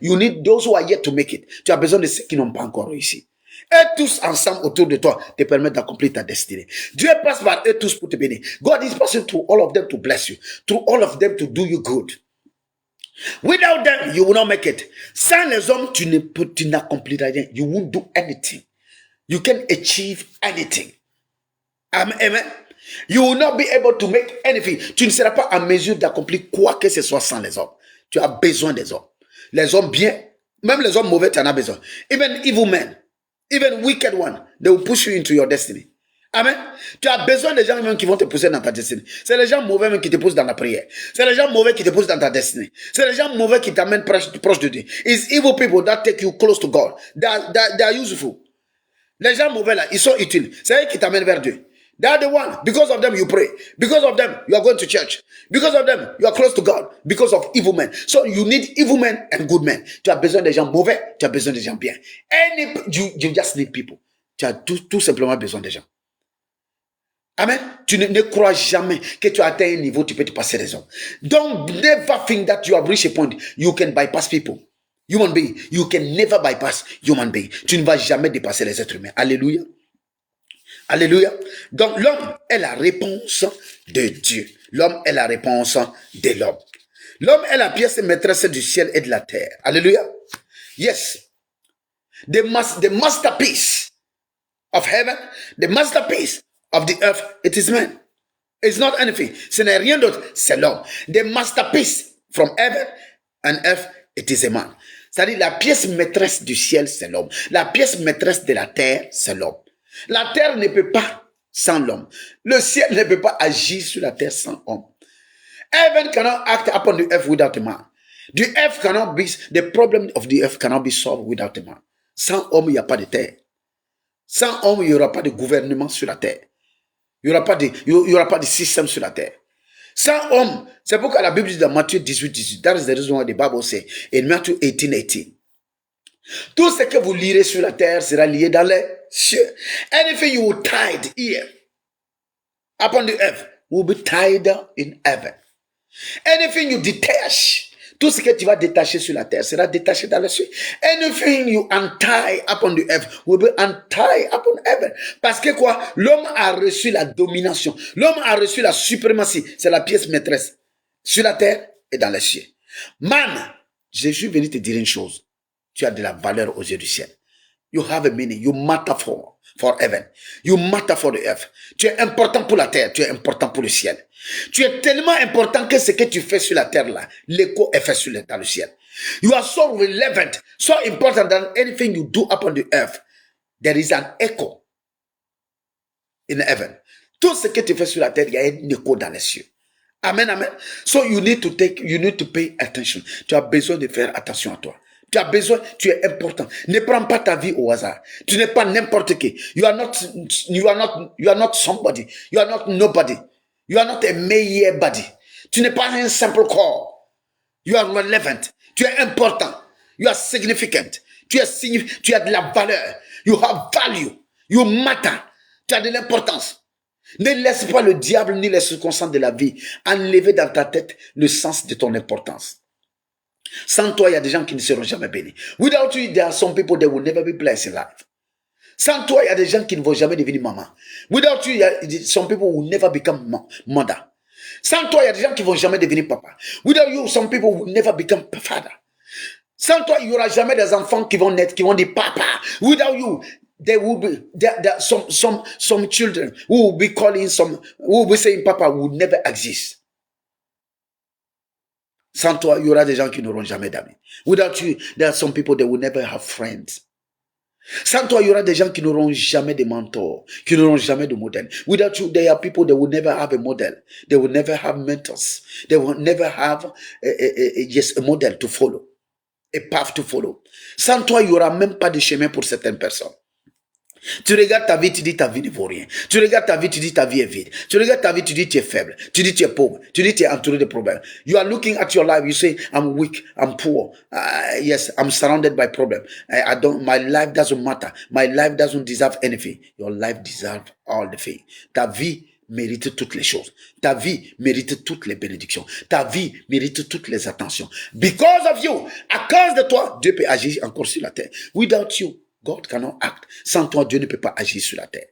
Speaker 1: You need those who are yet to make it. Tu as besoin de ceux qui n'ont pas encore réussi. Et tous ensemble autour de toi te permettent d'accomplir ta destinée. Dieu passe par eux tous pour te bénir. God is passing through all of them to bless you. Through all of them to do you good. Without them, you will not make it. Sans les hommes, tu n'accompliras rien. You won't do anything. You can achieve anything. Amen. You will not be able to make anything. Tu ne seras pas en mesure d'accomplir quoi que ce soit sans les hommes. Tu as besoin des hommes. Les hommes bien, même les hommes mauvais, tu en as besoin. Even evil men, even wicked one, they will push you into your destiny. Amen. Tu as besoin des gens même qui vont te pousser dans ta destinée. C'est les gens mauvais même qui te poussent dans la prière. C'est les gens mauvais qui te poussent dans ta destinée. C'est les gens mauvais qui t'amènent proche de Dieu. It's evil people that take you close to God. They are useful. Les gens mauvais là, ils sont utiles. C'est eux qui t'amènent vers Dieu. They are the one. Because of them, you pray. Because of them, you are going to church. Because of them, you are close to God. Because of evil men. So you need evil men and good men. Tu as besoin des gens mauvais. Tu as besoin des gens bien. You just need people. Tu as tout simplement besoin des gens. Amen. Tu ne crois jamais que tu as atteint un niveau, tu peux te passer les hommes. Don't never think that you have reached a point you can bypass people. Human being. You can never bypass human being. Tu ne vas jamais dépasser les êtres humains. Alléluia. Alléluia. Donc l'homme est la réponse de Dieu. L'homme est la réponse de l'homme. L'homme est la pièce maîtresse du ciel et de la terre. Alléluia. Yes. The masterpiece of heaven, the masterpiece of the earth, it is man. It's not anything. Ce n'est rien d'autre, c'est l'homme. The masterpiece from heaven and earth, it is a man. C'est-à-dire la pièce maîtresse du ciel, c'est l'homme. La pièce maîtresse de la terre, c'est l'homme. La terre ne peut pas sans l'homme. Le ciel ne peut pas agir sur la terre sans homme. Heaven cannot act upon the earth without a man. The problem of the earth cannot be solved without a man. Sans homme, il n'y a pas de terre. Sans homme, il n'y aura pas de gouvernement sur la terre. Il n'y aura pas de système sur la terre. Sans homme, c'est pourquoi la Bible dit dans Matthieu 18, that is the reason why the Bible says in Matthew 18. Tout ce que vous lirez sur la terre sera lié dans les cieux. Anything you will tied here upon the earth will be tied in heaven. Anything you detach, tout ce que tu vas détacher sur la terre sera détaché dans les cieux. Anything you untie upon the earth will be untied upon heaven. Parce que quoi? L'homme a reçu la domination. L'homme a reçu la suprématie. C'est la pièce maîtresse sur la terre et dans les cieux. Man, je suis venu te dire une chose. Tu as de la valeur aux yeux du ciel. You have a meaning. You matter for heaven. You matter for the earth. Tu es important pour la terre. Tu es important pour le ciel. Tu es tellement important que ce que tu fais sur la terre là, l'écho est fait dans le ciel. You are so relevant, so important that anything you do upon the earth, there is an echo in heaven. Tout ce que tu fais sur la terre, il y a un écho dans les cieux. Amen, amen. So you need to pay attention. Tu as besoin de faire attention à toi. Tu as besoin, tu es important. Ne prends pas ta vie au hasard. Tu n'es pas n'importe qui. You are not somebody. You are not nobody. You are not a mere body. Tu n'es pas un simple corps. You are relevant. Tu es important. You are significant. Tu as de la valeur. You have value. You matter. Tu as de l'importance. Ne laisse pas le diable ni les circonstances de la vie enlever dans ta tête le sens de ton importance. Sans toi, il y a des gens qui ne seront jamais bénis. Without you, there are some people that will never be blessed in life. Sans toi, il y a des gens qui ne vont jamais devenir maman. Without you, some people will never become mother. Sans toi, il y a des gens qui ne vont jamais devenir papa. Without you, some people will never become father. Sans toi, il n'y aura jamais des enfants qui vont naître, qui vont dire papa. Without you, there will be some children who will be calling who will be saying papa will never exist. Sans toi, il y aura des gens qui n'auront jamais d'amis. Without you, there are some people that will never have friends. Sans toi, il y aura des gens qui n'auront jamais de mentors, qui n'auront jamais de modèle. Without you, there are people that will never have a model. They will never have mentors. They will never have a model to follow, a path to follow. Sans toi, il n'y aura même pas de chemin pour certaines personnes. Tu regardes ta vie, tu dis ta vie ne vaut rien. Tu regardes ta vie, tu dis ta vie est vide. Tu regardes ta vie, tu dis tu es faible. Tu dis tu es pauvre. Tu dis tu es entouré de problèmes. You are looking at your life, you say, I'm weak, I'm poor. Yes, I'm surrounded by problems. My life doesn't matter. My life doesn't deserve anything. Your life deserves all the things. Ta vie mérite toutes les choses. Ta vie mérite toutes les bénédictions. Ta vie mérite toutes les attentions. Because of you, à cause de toi, Dieu peut agir encore sur la terre. Without you, God cannot act. Sans toi, Dieu ne peut pas agir sur la terre.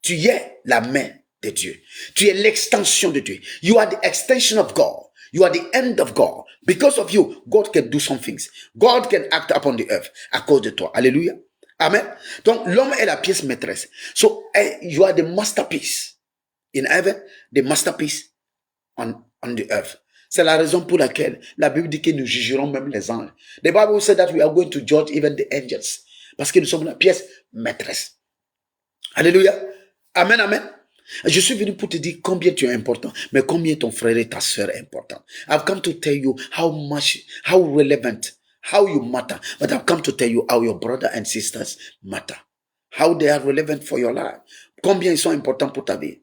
Speaker 1: Tu es la main de Dieu. Tu es l'extension de Dieu. You are the extension of God. You are the end of God. Because of you, God can do some things. God can act upon the earth à cause de toi. Alléluia. Amen. Donc, l'homme est la pièce maîtresse. So, you are the masterpiece in heaven, the masterpiece on the earth. C'est la raison pour laquelle la Bible dit que nous jugerons même les anges. The Bible said that we are going to judge even the angels. Parce que nous sommes la pièce maîtresse. Alléluia. Amen, amen. Je suis venu pour te dire combien tu es important, mais combien ton frère et ta soeur est important. I've come to tell you how relevant, how you matter. But I've come to tell you how your brother and sisters matter. How they are relevant for your life. Combien ils sont importants pour ta vie.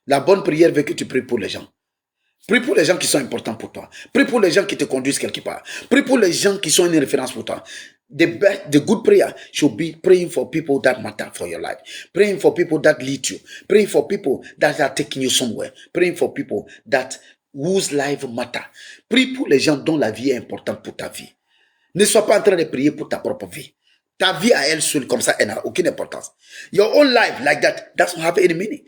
Speaker 1: La bonne prière veut que tu pries pour les gens. Prie pour les gens qui sont importants pour toi. Prie pour les gens qui te conduisent quelque part. Prie pour les gens qui sont une référence pour toi. The good prayer should be praying for people that matter for your life. Praying for people that lead you. Praying for people that are taking you somewhere. Praying for people whose life matter. Prie pour les gens dont la vie est importante pour ta vie. Ne sois pas en train de prier pour ta propre vie. Ta vie à elle seule, comme ça, elle n'a aucune importance. Your own life like that doesn't have any meaning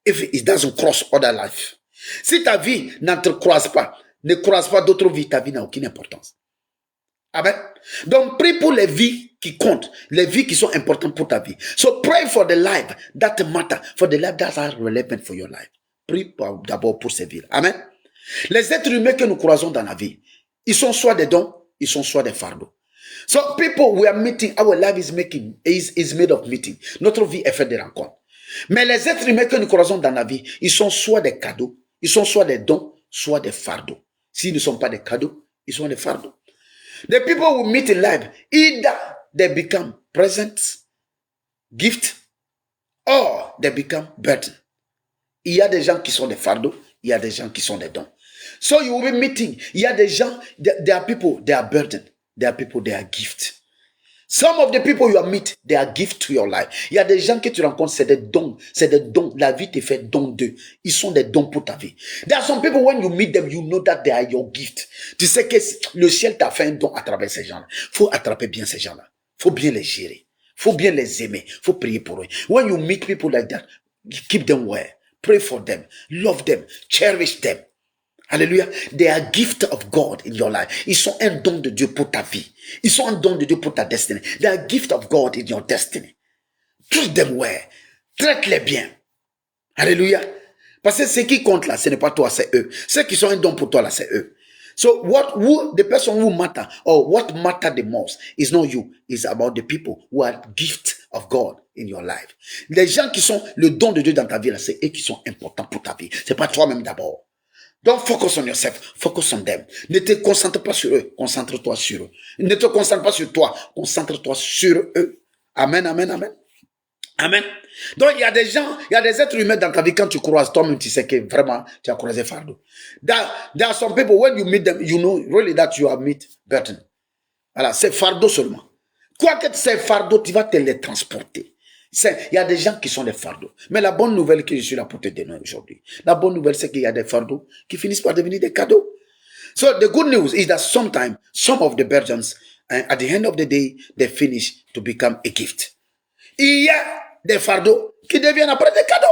Speaker 1: if it doesn't cross other life. Si ta vie n'entrecroise pas, ne croise pas d'autres vies, ta vie n'a aucune importance. Amen. Donc, prie pour les vies qui comptent, les vies qui sont importantes pour ta vie. So, pray for the life that matter, for the life that are relevant for your life. Prie d'abord pour ces vies. Amen. Les êtres humains que nous croisons dans la vie, ils sont soit des dons, ils sont soit des fardeaux. So, people we are meeting, our life is made of meeting. Notre vie est faite de rencontres. Mais les êtres humains que nous croisons dans la vie, ils sont soit des cadeaux, ils sont soit des dons, soit des fardeaux. S'ils ne sont pas des cadeaux, ils sont des fardeaux. The people we meet in life, either they become presents, gifts, or they become burden. Il y a des gens qui sont des fardeaux, il y a des gens qui sont des dons. So you will be meeting, il y a des gens, there are people, they are burden. There are people, they are gifts. Some of the people you meet, they are gifts to your life. Il y a des gens que tu rencontres, c'est des dons. C'est des dons. La vie te fait don d'eux. Ils sont des dons pour ta vie. There are some people, when you meet them, you know that they are your gift. Tu sais que le ciel t'a fait un don à travers ces gens-là. Faut attraper bien ces gens-là. Faut bien les gérer. Faut bien les aimer. Faut prier pour eux. When you meet people like that, keep them well. Pray for them. Love them. Cherish them. Alléluia. They are gift of God in your life. Ils sont un don de Dieu pour ta vie. Ils sont un don de Dieu pour ta destinée. They are gift of God in your destiny. Treat them well. Traite-les bien. Alléluia. Parce que ce qui compte là, ce n'est pas toi, c'est eux. Ceux qui sont un don pour toi là, c'est eux. So the person who matter or what matter the most is not you. It's about the people who are gift of God in your life. Les gens qui sont le don de Dieu dans ta vie là, c'est eux qui sont importants pour ta vie. C'est pas toi-même d'abord. Don't focus on yourself, focus on them. Ne te concentre pas sur eux, concentre-toi sur eux. Ne te concentre pas sur toi, concentre-toi sur eux. Amen, amen, amen. Amen. Donc, il y a des gens, il y a des êtres humains dans ta vie, quand tu croises, toi-même, tu sais que vraiment, tu as croisé fardeau. There are some people, when you meet them, you know really that you have met burden. Voilà, c'est fardeau seulement. Quoi que c'est fardeau, tu vas te les transporter. Il y a des gens qui sont des fardeaux. Mais la bonne nouvelle que je suis là pour te donner aujourd'hui, la bonne nouvelle, c'est qu'il y a des fardeaux qui finissent par devenir des cadeaux. So the good news is that sometimes, some of the burdens, at the end of the day, they finish to become a gift. Il y a des fardeaux qui deviennent après des cadeaux.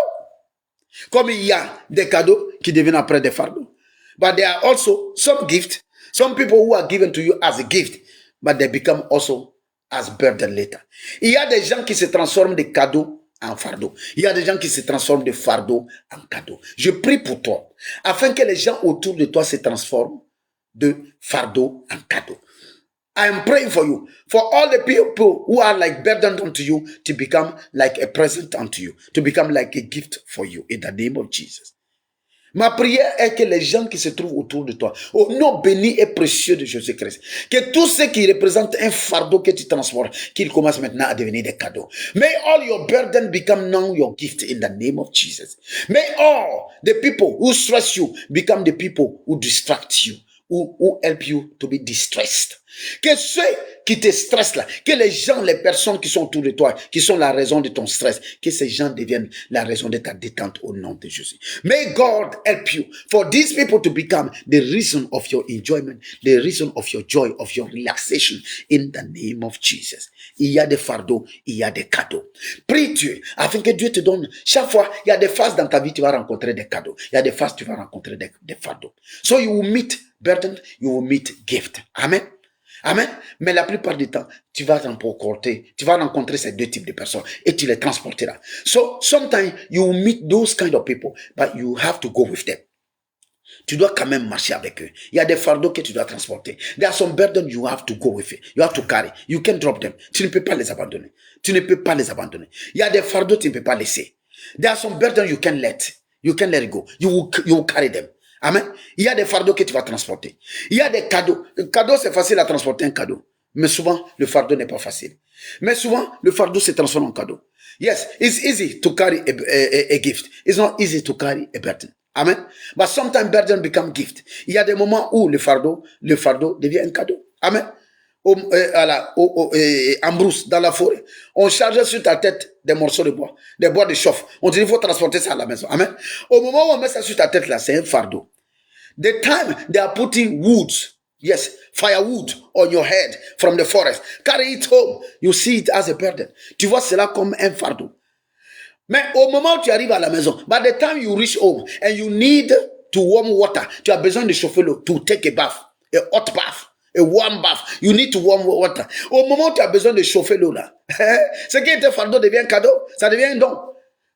Speaker 1: Comme il y a des cadeaux qui deviennent après des fardeaux. But there are also some gifts, some people who are given to you as a gift, but they become also as burden later. Il y a des gens qui se transforment de cadeaux en fardeaux. Il y a des gens qui se transforment de fardeaux en cadeaux. Je prie pour toi, afin que les gens autour de toi se transforment de fardeaux en cadeaux. I am praying for you, for all the people who are like burdened unto you, to become like a present unto you, to become like a gift for you, in the name of Jesus. Ma prière est que les gens qui se trouvent autour de toi, au nom béni et précieux de Jésus-Christ, que tous ceux qui représentent un fardeau que tu transportes, qu'ils commencent maintenant à devenir des cadeaux. May all your burden become now your gift in the name of Jesus. May all the people who stress you become the people who distract you, who help you to be distressed. Que ceux qui te stressent là, que les gens, les personnes qui sont autour de toi, qui sont la raison de ton stress, que ces gens deviennent la raison de ta détente au nom de Jésus. May God help you for these people to become the reason of your enjoyment, the reason of your joy, of your relaxation in the name of Jesus. Il y a des fardeaux, il y a des cadeaux. Prie Dieu afin que Dieu te donne. Chaque fois, il y a des phases dans ta vie, tu vas rencontrer des cadeaux. Il y a des phases, tu vas rencontrer des fardeaux. So you will meet burden, you will meet gift. Amen. Amen. Mais la plupart du temps, tu vas rencontrer ces deux types de personnes et tu les transporteras. So, sometimes you will meet those kind of people, but you have to go with them. Tu dois quand même marcher avec eux. Il y a des fardeaux que tu dois transporter. There are some burdens you have to go with it. You have to carry. You can't drop them. Tu ne peux pas les abandonner. Tu ne peux pas les abandonner. Il y a des fardeaux que tu ne peux pas laisser. There are some burdens you can let it go. You will carry them. Amen. Il y a des fardeaux que tu vas transporter. Il y a des cadeaux. Le cadeau, c'est facile à transporter un cadeau. Mais souvent, le fardeau n'est pas facile. Mais souvent, le fardeau se transforme en cadeau. Yes, it's easy to carry a gift. It's not easy to carry a burden. Amen. But sometimes burden become gift. Il y a des moments où le fardeau devient un cadeau. Amen. En brousse, dans la forêt, on charge sur ta tête des morceaux de bois, des bois de chauffe. On dit il faut transporter ça à la maison. Amen. Au moment où on met ça sur ta tête là, c'est un fardeau. The time they are putting woods, yes, firewood on your head from the forest, carry it home, you see it as a burden. Tu vois cela comme un fardeau. Mais au moment où tu arrives à la maison, by the time you reach home and you need to warm water, tu as besoin de chauffer l'eau, to take a bath, a hot bath. A warm bath. You need to warm water. Au moment où tu as besoin de chauffer l'eau là, ce qui était fardeau devient un cadeau. Ça devient un don.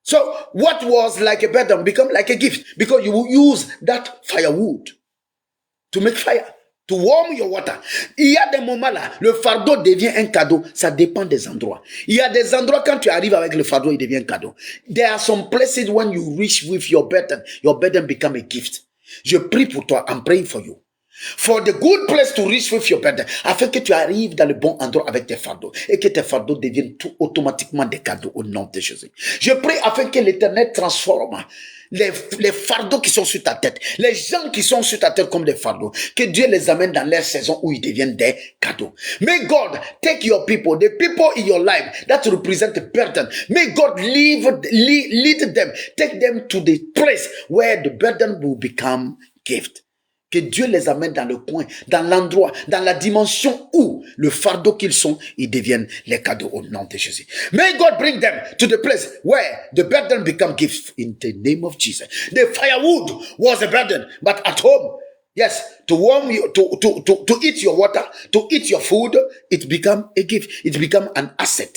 Speaker 1: So, what was like a burden become like a gift. Because you will use that firewood to make fire. To warm your water. Il y a des moments là, le fardeau devient un cadeau. Ça dépend des endroits. Il y a des endroits quand tu arrives avec le fardeau, il devient un cadeau. There are some places when you reach with your burden become a gift. Je prie pour toi. I'm praying for you. For the good place to reach with your burden, afin que tu arrives dans le bon endroit avec tes fardeaux et que tes fardeaux deviennent tout automatiquement des cadeaux au nom de Jésus. Je prie afin que l'Éternel transforme les fardeaux qui sont sur ta tête, les gens qui sont sur ta tête comme des fardeaux, que Dieu les amène dans leur saison où ils deviennent des cadeaux. May God take your people, the people in your life that represent the burden. May God lead them, take them to the place where the burden will become gift. Que Dieu les amène dans le coin, dans l'endroit, dans la dimension où le fardeau qu'ils sont, ils deviennent les cadeaux au nom de Jésus. May God bring them to the place where the burden become gift in the name of Jesus. The firewood was a burden, but at home, yes, to warm you, to eat your water, to eat your food, it become a gift. It become an asset.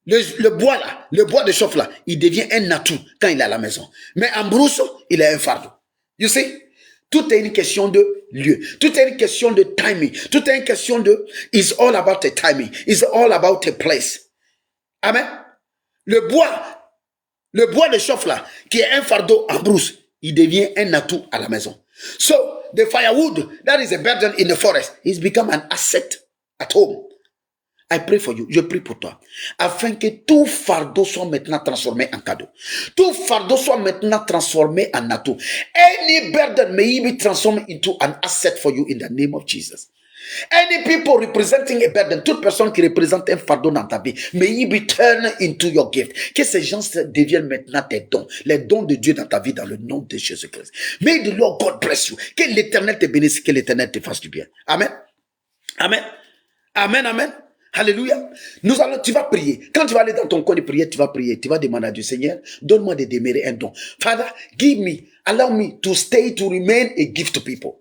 Speaker 1: Le bois là, le bois de chauffe là, il devient un atout quand il est à la maison. Mais en brousse, il est un fardeau. You see? Tout est une question de lieu. Tout est une question de timing. Tout est une question de, it's all about the timing. It's all about a place. Amen. Le bois de chauffe là, qui est un fardeau en brousse, il devient un atout à la maison. So, the firewood, that is a burden in the forest, it's become an asset at home. I pray for you. Je prie pour toi. Afin que tout fardeau soit maintenant transformé en cadeau. Tout fardeau soit maintenant transformé en atout. Any burden may he be transformed into an asset for you in the name of Jesus. Any people representing a burden, toute personne qui représente un fardeau dans ta vie, may he be turned into your gift. Que ces gens deviennent maintenant tes dons, les dons de Dieu dans ta vie dans le nom de Jésus-Christ. May the Lord God bless you. Que l'Éternel te bénisse, que l'Éternel te fasse du bien. Amen. Amen. Amen. Amen. Alléluia. Tu vas prier. Quand tu vas aller dans ton coin de prière, tu vas prier. Tu vas demander à Dieu, Seigneur, donne-moi de demeurer un don. Father, allow me to stay, to remain a gift to people.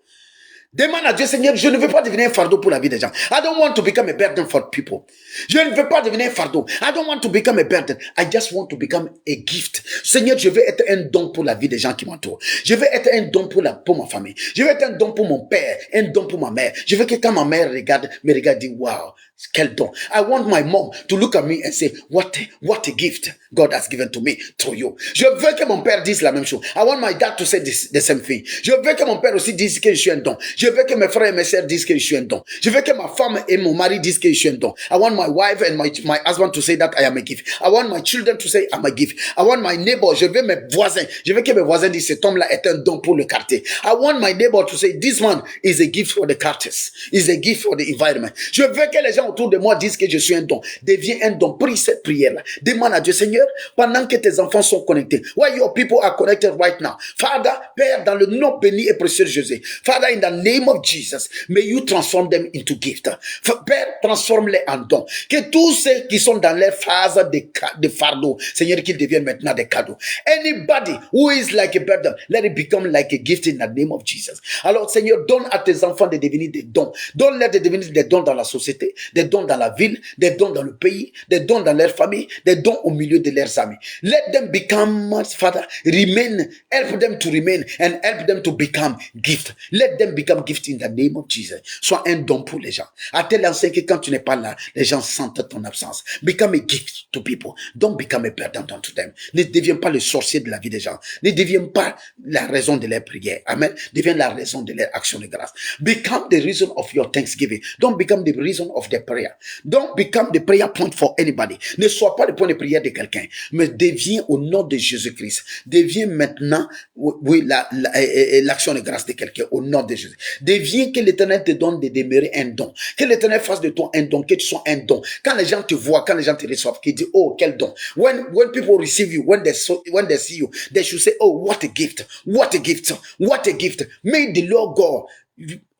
Speaker 1: Demande à Dieu, Seigneur, je ne veux pas devenir un fardeau pour la vie des gens. I don't want to become a burden for people. Je ne veux pas devenir un fardeau. I don't want to become a burden. I just want to become a gift. Seigneur, je veux être un don pour la vie des gens qui m'entourent. Je veux être un don pour ma famille. Je veux être un don pour mon père, un don pour ma mère. Je veux que quand ma mère me regarde, dit, wow, quel don. I want my mom to look at me and say, what a gift God has given to me through you. Je veux que mon père dise la même chose. I want my dad to say the same thing. Je veux que mon père aussi dise que je suis un don. Je veux que mes frères et mes sœurs disent que je suis un don. Je veux que ma femme et mon mari disent que je suis un don. I want my wife and my husband to say that I am a gift. I want my children to say I'm a gift. I want my neighbor, je veux mes voisins. Je veux que mes voisins disent cet homme-là est un don pour le quartier. I want my neighbor to say this man is a gift for the quarters. Is a gift for the environment. Je veux que les gens autour de moi disent que je suis un don. Deviens un don. Prie cette prière-là. Demande à Dieu, Seigneur, pendant que tes enfants sont connectés. While your people are connected right now. Father, Père, dans le nom béni et précieux de Jésus. Father, in the name of Jesus, may you transform them into gift. Père, transforme-les en dons. Que tous ceux qui sont dans leur phase de fardeau, Seigneur, qu'ils deviennent maintenant des cadeaux. Anybody who is like a burden, let it become like a gift in the name of Jesus. Alors, Seigneur, donne à tes enfants de devenir des dons. Donne-les de devenir des dons dans la société, des dons dans la ville, des dons dans le pays, des dons dans leur famille, des dons au milieu de leurs amis. Let them become, Father, remain, help them to remain and help them to become gift. Let them become gift in the name of Jesus. Sois un don pour les gens. À tel enseigne que quand tu n'es pas là, les gens sentent ton absence. Become a gift to people. Don't become a burden to them. Ne deviens pas le sorcier de la vie des gens. Ne deviens pas la raison de leur prière. Amen. Deviens la raison de leur action de grâce. Become the reason of your thanksgiving. Don't become the reason of their prayer. Don't become the prayer point for anybody. Ne sois pas le point de prière de quelqu'un, mais deviens au nom de Jésus-Christ. Deviens maintenant, oui, l'action de grâce de quelqu'un au nom de Jésus. Deviens que l'Éternel te donne de demeurer un don. Que l'Éternel fasse de toi un don, que tu sois un don. Quand les gens te voient, quand les gens te reçoivent, qu'ils disent, oh, quel don. When people receive you, when they see you, they should say, oh, what a gift, what a gift, what a gift. May the Lord God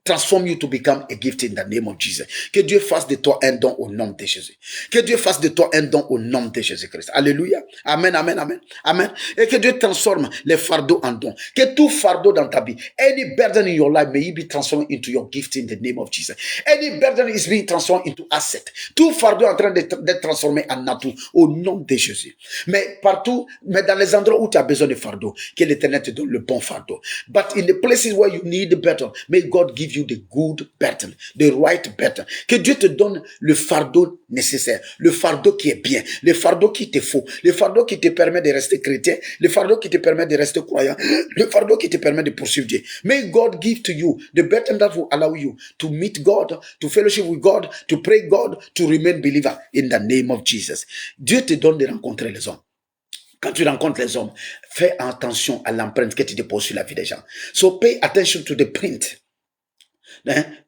Speaker 1: transform you to become a gift in the name of Jesus. Que Dieu fasse de toi un don au nom de Jésus. Que Dieu fasse de toi un don au nom de Jésus-Christ. Alléluia. Amen, amen, amen, amen. Et que Dieu transforme les fardeaux en dons. Que tout fardeau dans ta vie, any burden in your life, may it be transformed into your gift in the name of Jesus. Any burden is being transformed into asset. Tout fardeau est en train d'être transformé en atout au nom de Jésus. Mais partout, mais dans les endroits où tu as besoin de fardeau, que l'Éternel te donne le bon fardeau. But in the places where you need the burden, may God give you the good burden, the right burden. Que Dieu te donne le fardeau nécessaire, le fardeau qui est bien, le fardeau qui te faut, le fardeau qui te permet de rester chrétien, le fardeau qui te permet de rester croyant, le fardeau qui te permet de poursuivre Dieu. May God give to you the burden that will allow you to meet God, to fellowship with God, to pray God, to remain believer in the name of Jesus. Dieu te donne de rencontrer les hommes. Quand tu rencontres les hommes, fais attention à l'empreinte que tu déposes sur la vie des gens. So pay attention to the print.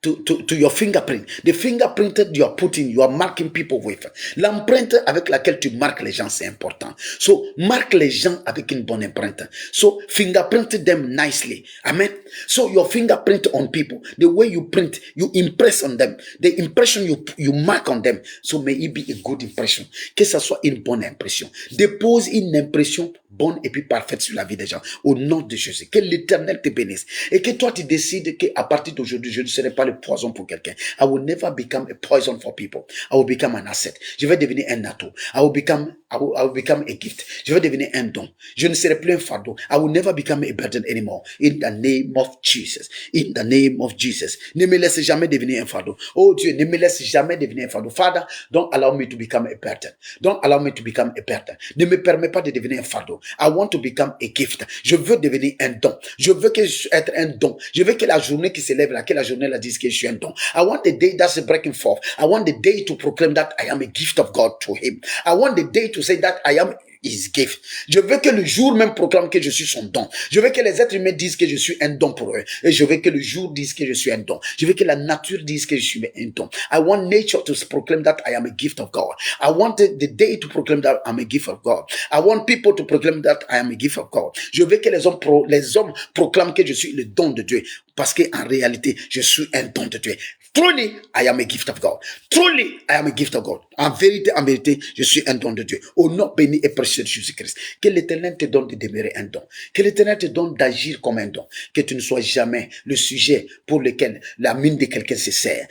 Speaker 1: To your fingerprint. The fingerprint that you are putting, you are marking people with. L'empreinte avec laquelle tu marques les gens, c'est important. So, marque les gens avec une bonne empreinte. So, fingerprint them nicely. Amen. So, your fingerprint on people, the way you print, you impress on them. The impression you mark on them. So, may it be a good impression. Que ça soit une bonne impression. Dépose une impression bonne et puis parfaite sur la vie des gens. Au nom de Jésus. Que l'Éternel te bénisse. Et que toi, tu décides qu'à partir d'aujourd'hui, je ne serai pas le poison pour quelqu'un. I will never become a poison for people. I will become an asset. Je vais devenir un atout. I will become a gift. Je vais devenir un don. Je ne serai plus un fardeau. I will never become a burden anymore. In the name of Jesus. In the name of Jesus. Ne me laisse jamais devenir un fardeau. Oh Dieu, ne me laisse jamais devenir un fardeau. Father, don't allow me to become a burden. Don't allow me to become a burden. Ne me permets pas de devenir un fardeau. I want to become a gift. Je veux devenir un don. Je veux être un don. Je veux que la journée qui s'élève là, que la journée là dise que je suis un don. I want the day that's breaking forth. I want the day to proclaim that I am a gift of God to him. I want the day to say that I am his gift. Je veux que le jour même proclame que je suis son don. Je veux que les êtres humains disent que je suis un don pour eux. Et je veux que le jour dise que je suis un don. Je veux que la nature dise que je suis un don. I want nature to proclaim that I am a gift of God. I want the day to proclaim that I'm a gift of God. I want people to proclaim that I am a gift of God. Je veux que les hommes proclament que je suis le don de Dieu. Parce qu'en réalité, je suis un don de Dieu. Truly, I am a gift of God. Truly, I am a gift of God. En vérité, je suis un don de Dieu. Au nom béni et précieux de Jésus-Christ. Que l'Éternel te donne de demeurer un don. Que l'Éternel te donne d'agir comme un don. Que tu ne sois jamais le sujet pour lequel la mine de quelqu'un se serre.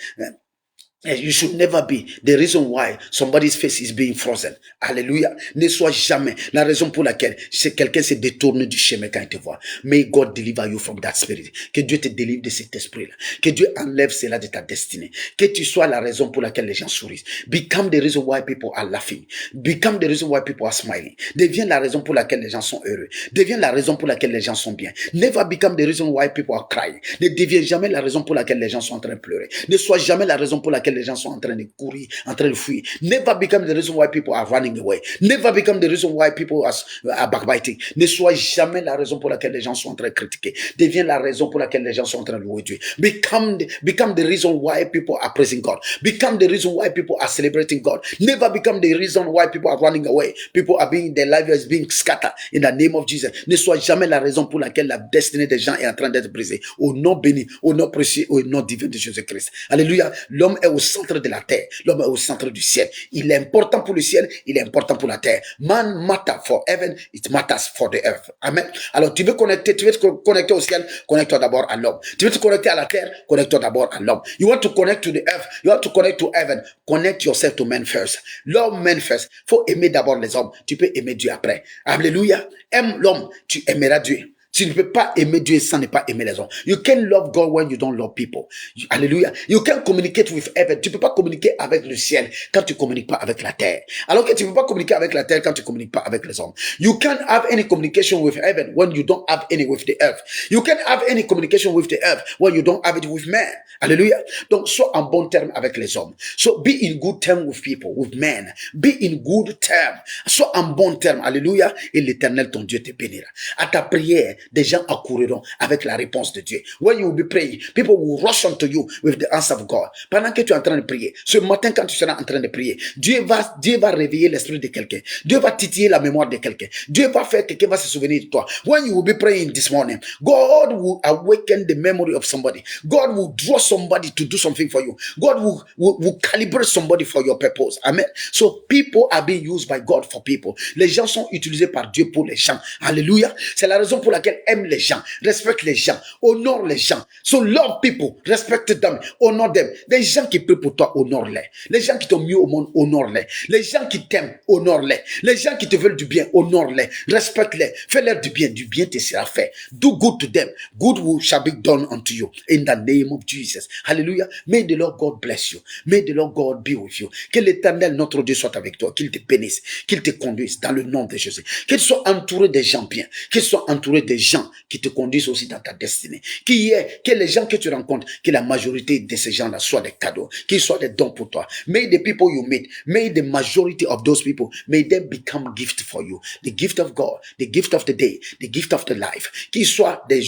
Speaker 1: You should never be the reason why somebody's face is being frozen. Alléluia. Ne sois jamais la raison pour laquelle quelqu'un se détourne du chemin quand il te voit. May God deliver you from that spirit. Que Dieu te délivre de cet esprit-là. Que Dieu enlève cela de ta destinée. Que tu sois la raison pour laquelle les gens sourient. Become the reason why people are laughing. Become the reason why people are smiling. Deviens la raison pour laquelle les gens sont heureux. Deviens la raison pour laquelle les gens sont bien. Never become the reason why people are crying. Ne deviens jamais la raison pour laquelle les gens sont en train de pleurer. Ne sois jamais la raison pour laquelle les gens sont en train de courir, en train de fuir. Never become the reason why people are running away. Never become the reason why people are backbiting. Ne sois jamais la raison pour laquelle les gens sont en train de critiquer. Deviens la raison pour laquelle les gens sont en train de louer Dieu. Become the reason why people are praising God. Become the reason why people are celebrating God. Never become the reason why people are running away. People are their life is being scattered in the name of Jesus. Ne sois jamais la raison pour laquelle la destinée des gens est en train d'être brisée. Au nom béni, au nom précieux, au nom divin de Jésus-Christ. Alléluia. L'homme est au centre de la terre. L'homme est au centre du ciel. Il est important pour le ciel, il est important pour la terre. Man matter for heaven, it matters for the earth. Amen. Alors tu veux te connecter au ciel, connecte-toi d'abord à l'homme. Tu veux te connecter à la terre, connecte-toi d'abord à l'homme. You want to connect to the earth, you want to connect to heaven, connect yourself to man first. Love man first. Faut aimer d'abord les hommes, tu peux aimer Dieu après. Alléluia. Aime l'homme, tu aimeras Dieu. Tu ne peux pas aimer Dieu sans ne pas aimer les hommes. You can love God when you don't love people. Alléluia. You can communicate with heaven. Tu ne peux pas communiquer avec le ciel quand tu ne communiques pas avec la terre. Alors que tu ne peux pas communiquer avec la terre quand tu ne communiques pas avec les hommes. You can't have any communication with heaven when you don't have any with the earth. You can't have any communication with the earth when you don't have it with man. Alléluia. Donc, sois en bon terme avec les hommes. So, be in good term with people, with men. Be in good term. Sois en bon terme. Alléluia. Et l'Éternel, ton Dieu, te bénira. À ta prière, des gens accourront avec la réponse de Dieu. When you will be praying, people will rush unto you with the answer of God. Pendant que tu es en train de prier, ce matin quand tu seras en train de prier, Dieu va réveiller l'esprit de quelqu'un. Dieu va titiller la mémoire de quelqu'un. Dieu va faire que quelqu'un va se souvenir de toi. When you will be praying this morning, God will awaken the memory of somebody. God will draw somebody to do something for you. God will calibrate somebody for your purpose. Amen. So people are being used by God for people. Les gens sont utilisés par Dieu pour les gens. Alléluia. C'est la raison pour laquelle aime les gens, respecte les gens, honore les gens. So love people, respecte them, honore them. Les gens qui prient pour toi, honore-les. Les gens qui t'ont mis au monde, honore-les. Les gens qui t'aiment, honore-les. Les gens qui te veulent du bien, honore-les. Respecte-les. Fais-leur du bien te sera fait. Do good to them. Good shall be done unto you. In the name of Jesus. Hallelujah. May the Lord God bless you. May the Lord God be with you. Que l'Éternel, notre Dieu, soit avec toi. Qu'il te bénisse. Qu'il te conduise dans le nom de Jésus. Qu'il soit entouré des gens bien. Qu'il soit entouré des gens qui te conduisent aussi dans ta destinée. Que les gens que tu rencontres, que la majorité de ces gens-là soient des cadeaux, qu'ils soient des dons pour toi. May the people you meet, may the majority of those people, may them become gift for you. The gift of God, the gift of the day, the gift of the life. Qu'ils soient des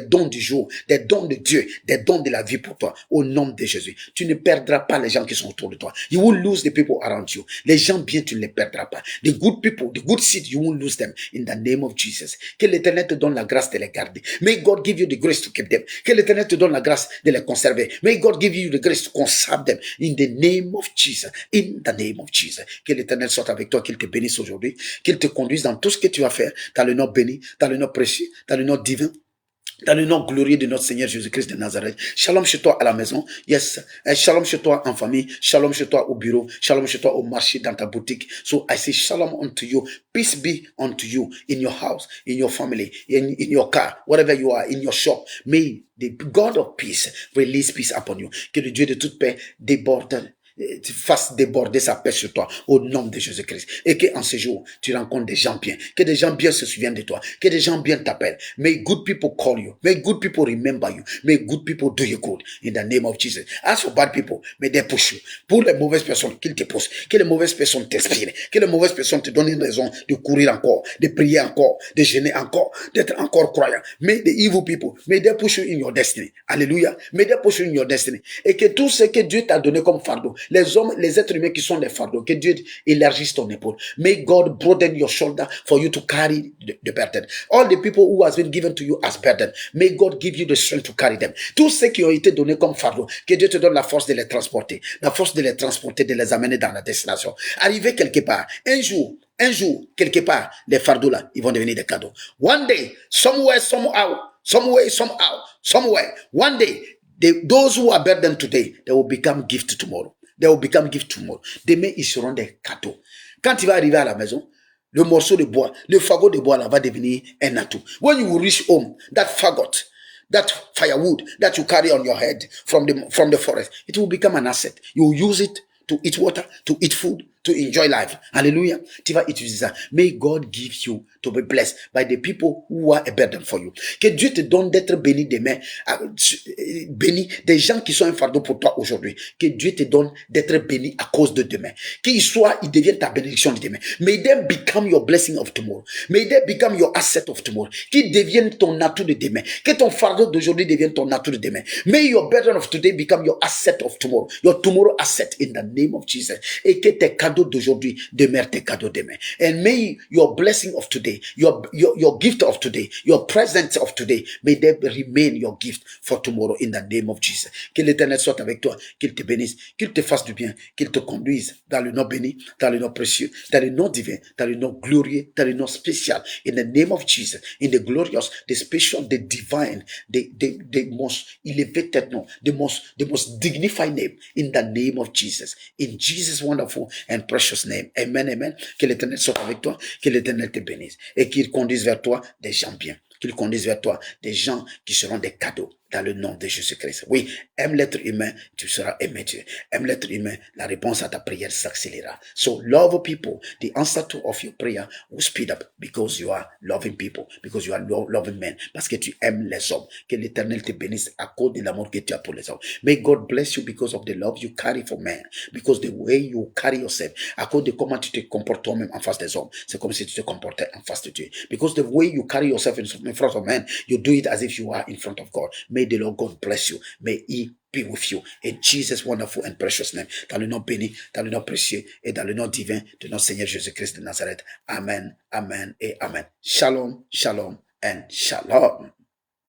Speaker 1: dons du jour, des dons de Dieu, des dons de la vie pour toi. Au nom de Jésus. Tu ne perdras pas les gens qui sont autour de toi. You will lose the people around you. Les gens bien, tu ne les perdras pas. The good people, the good seed, you won't lose them in the name of Jesus. Que l'Éternel te donne la grâce de les garder. May God give you the grace to keep them. Que l'Éternel te donne la grâce de les conserver. May God give you the grace to conserve them in the name of Jesus. In the name of Jesus. Que l'Éternel soit avec toi, qu'il te bénisse aujourd'hui, qu'il te conduise dans tout ce que tu vas faire, dans le nom béni, dans le nom précieux, dans le nom divin. Dans le nom glorieux de notre Seigneur Jésus-Christ de Nazareth. Shalom chez toi à la maison. Yes. Shalom chez toi en famille. Shalom chez toi au bureau. Shalom chez toi au marché, dans ta boutique. So I say shalom unto you. Peace be unto you in your house, in your family, in your car, wherever you are, in your shop. May the God of peace release peace upon you. Que le Dieu de toute paix déborde, fasse déborder sa paix sur toi au nom de Jésus-Christ. Et que en ce jour, tu rencontres des gens bien. Que des gens bien se souviennent de toi. Que des gens bien t'appellent. May good people call you. May good people remember you. May good people do you good. In the name of Jesus. As for bad people, may they push you. Pour les mauvaises personnes, qu'ils te poussent. Que les mauvaises personnes t'inspirent. Que les mauvaises personnes te donnent une raison de courir encore, de prier encore, de jeûner encore, d'être encore croyant. May the evil people, may they push you in your destiny. Alléluia. May they push you in your destiny. Et que tout ce que Dieu t'a donné comme fardeau, les hommes, les êtres humains qui sont des fardeaux, que Dieu élargisse ton épaule. May God broaden your shoulder for you to carry the burden. All the people who has been given to you as burden, may God give you the strength to carry them. Tous ceux qui ont été donnés comme fardeau, que Dieu te donne la force de les transporter, la force de les transporter, de les amener dans la destination. Arriver quelque part, un jour, quelque part, les fardeaux là, ils vont devenir des cadeaux. One day, somewhere, one day, those who are burdened today, they will become gift tomorrow. They will become gift tomorrow. Demain, ils seront des cadeaux. Quand tu vas arriver à la maison, le morceau de bois, le fagot de bois là va devenir un atout. When you will reach home, that fagot, that firewood that you carry on your head from the forest, it will become an asset. You will use it to eat water, to eat food, to enjoy life. Hallelujah. Tu vas utiliser ça. May God give you to be blessed by the people who are a burden for you. Que Dieu te donne d'être béni demain, béni des gens qui sont un fardeau pour toi aujourd'hui. Que Dieu te donne d'être béni à cause de demain. Qu'ils deviennent ta bénédiction de demain. May them become your blessing of tomorrow. May they become your asset of tomorrow. Qu'ils deviennent ton atout de demain. Que ton fardeau d'aujourd'hui devienne ton atout de demain. May your burden of today become your asset of tomorrow. Your tomorrow asset in the name of Jesus. Et que tes cadeaux d'aujourd'hui demeurent tes cadeaux demain. And may your blessing of today, your gift of today, your present of today, may they remain your gift for tomorrow in the name of Jesus. Que l'Éternel soit avec toi, qu'il te bénisse, qu'il te fasse du bien, qu'il te conduise dans le nom béni, dans le nom précieux, dans le nom divin, dans le nom glorieux, dans le nom spécial. In the name of Jesus, in the glorious, the special, the divine, the most elevated name, the most dignified name, in the name of Jesus. In Jesus' wonderful and precious name. Amen, amen. Que l'Éternel soit avec toi, que l'Éternel te bénisse et qu'il conduise vers toi des gens bien, qu'il conduise vers toi des gens qui seront des cadeaux dans le nom de Jésus-Christ. Oui, aime l'être humain, tu seras aimé Dieu. Aime l'être humain, la réponse à ta prière s'accélérera. So love people, the answer to of your prayer will speed up because you are loving people, because you are loving men, parce que tu aimes les hommes. Que l'Éternel te bénisse à cause de l'amour que tu as pour les hommes. May God bless you because of the love you carry for men, because the way you carry yourself, à cause de comment tu te comportes toi-même en face des hommes, c'est comme si tu te comportais en face de Dieu. Because the way you carry yourself in front of men, you do it as if you are in front of God. May the Lord God bless you. May He be with you. In Jesus' wonderful and precious name. Dans le nom béni, dans le nom précieux et dans le nom divin de notre Seigneur Jésus-Christ de Nazareth. Amen, amen et amen. Shalom, shalom and shalom.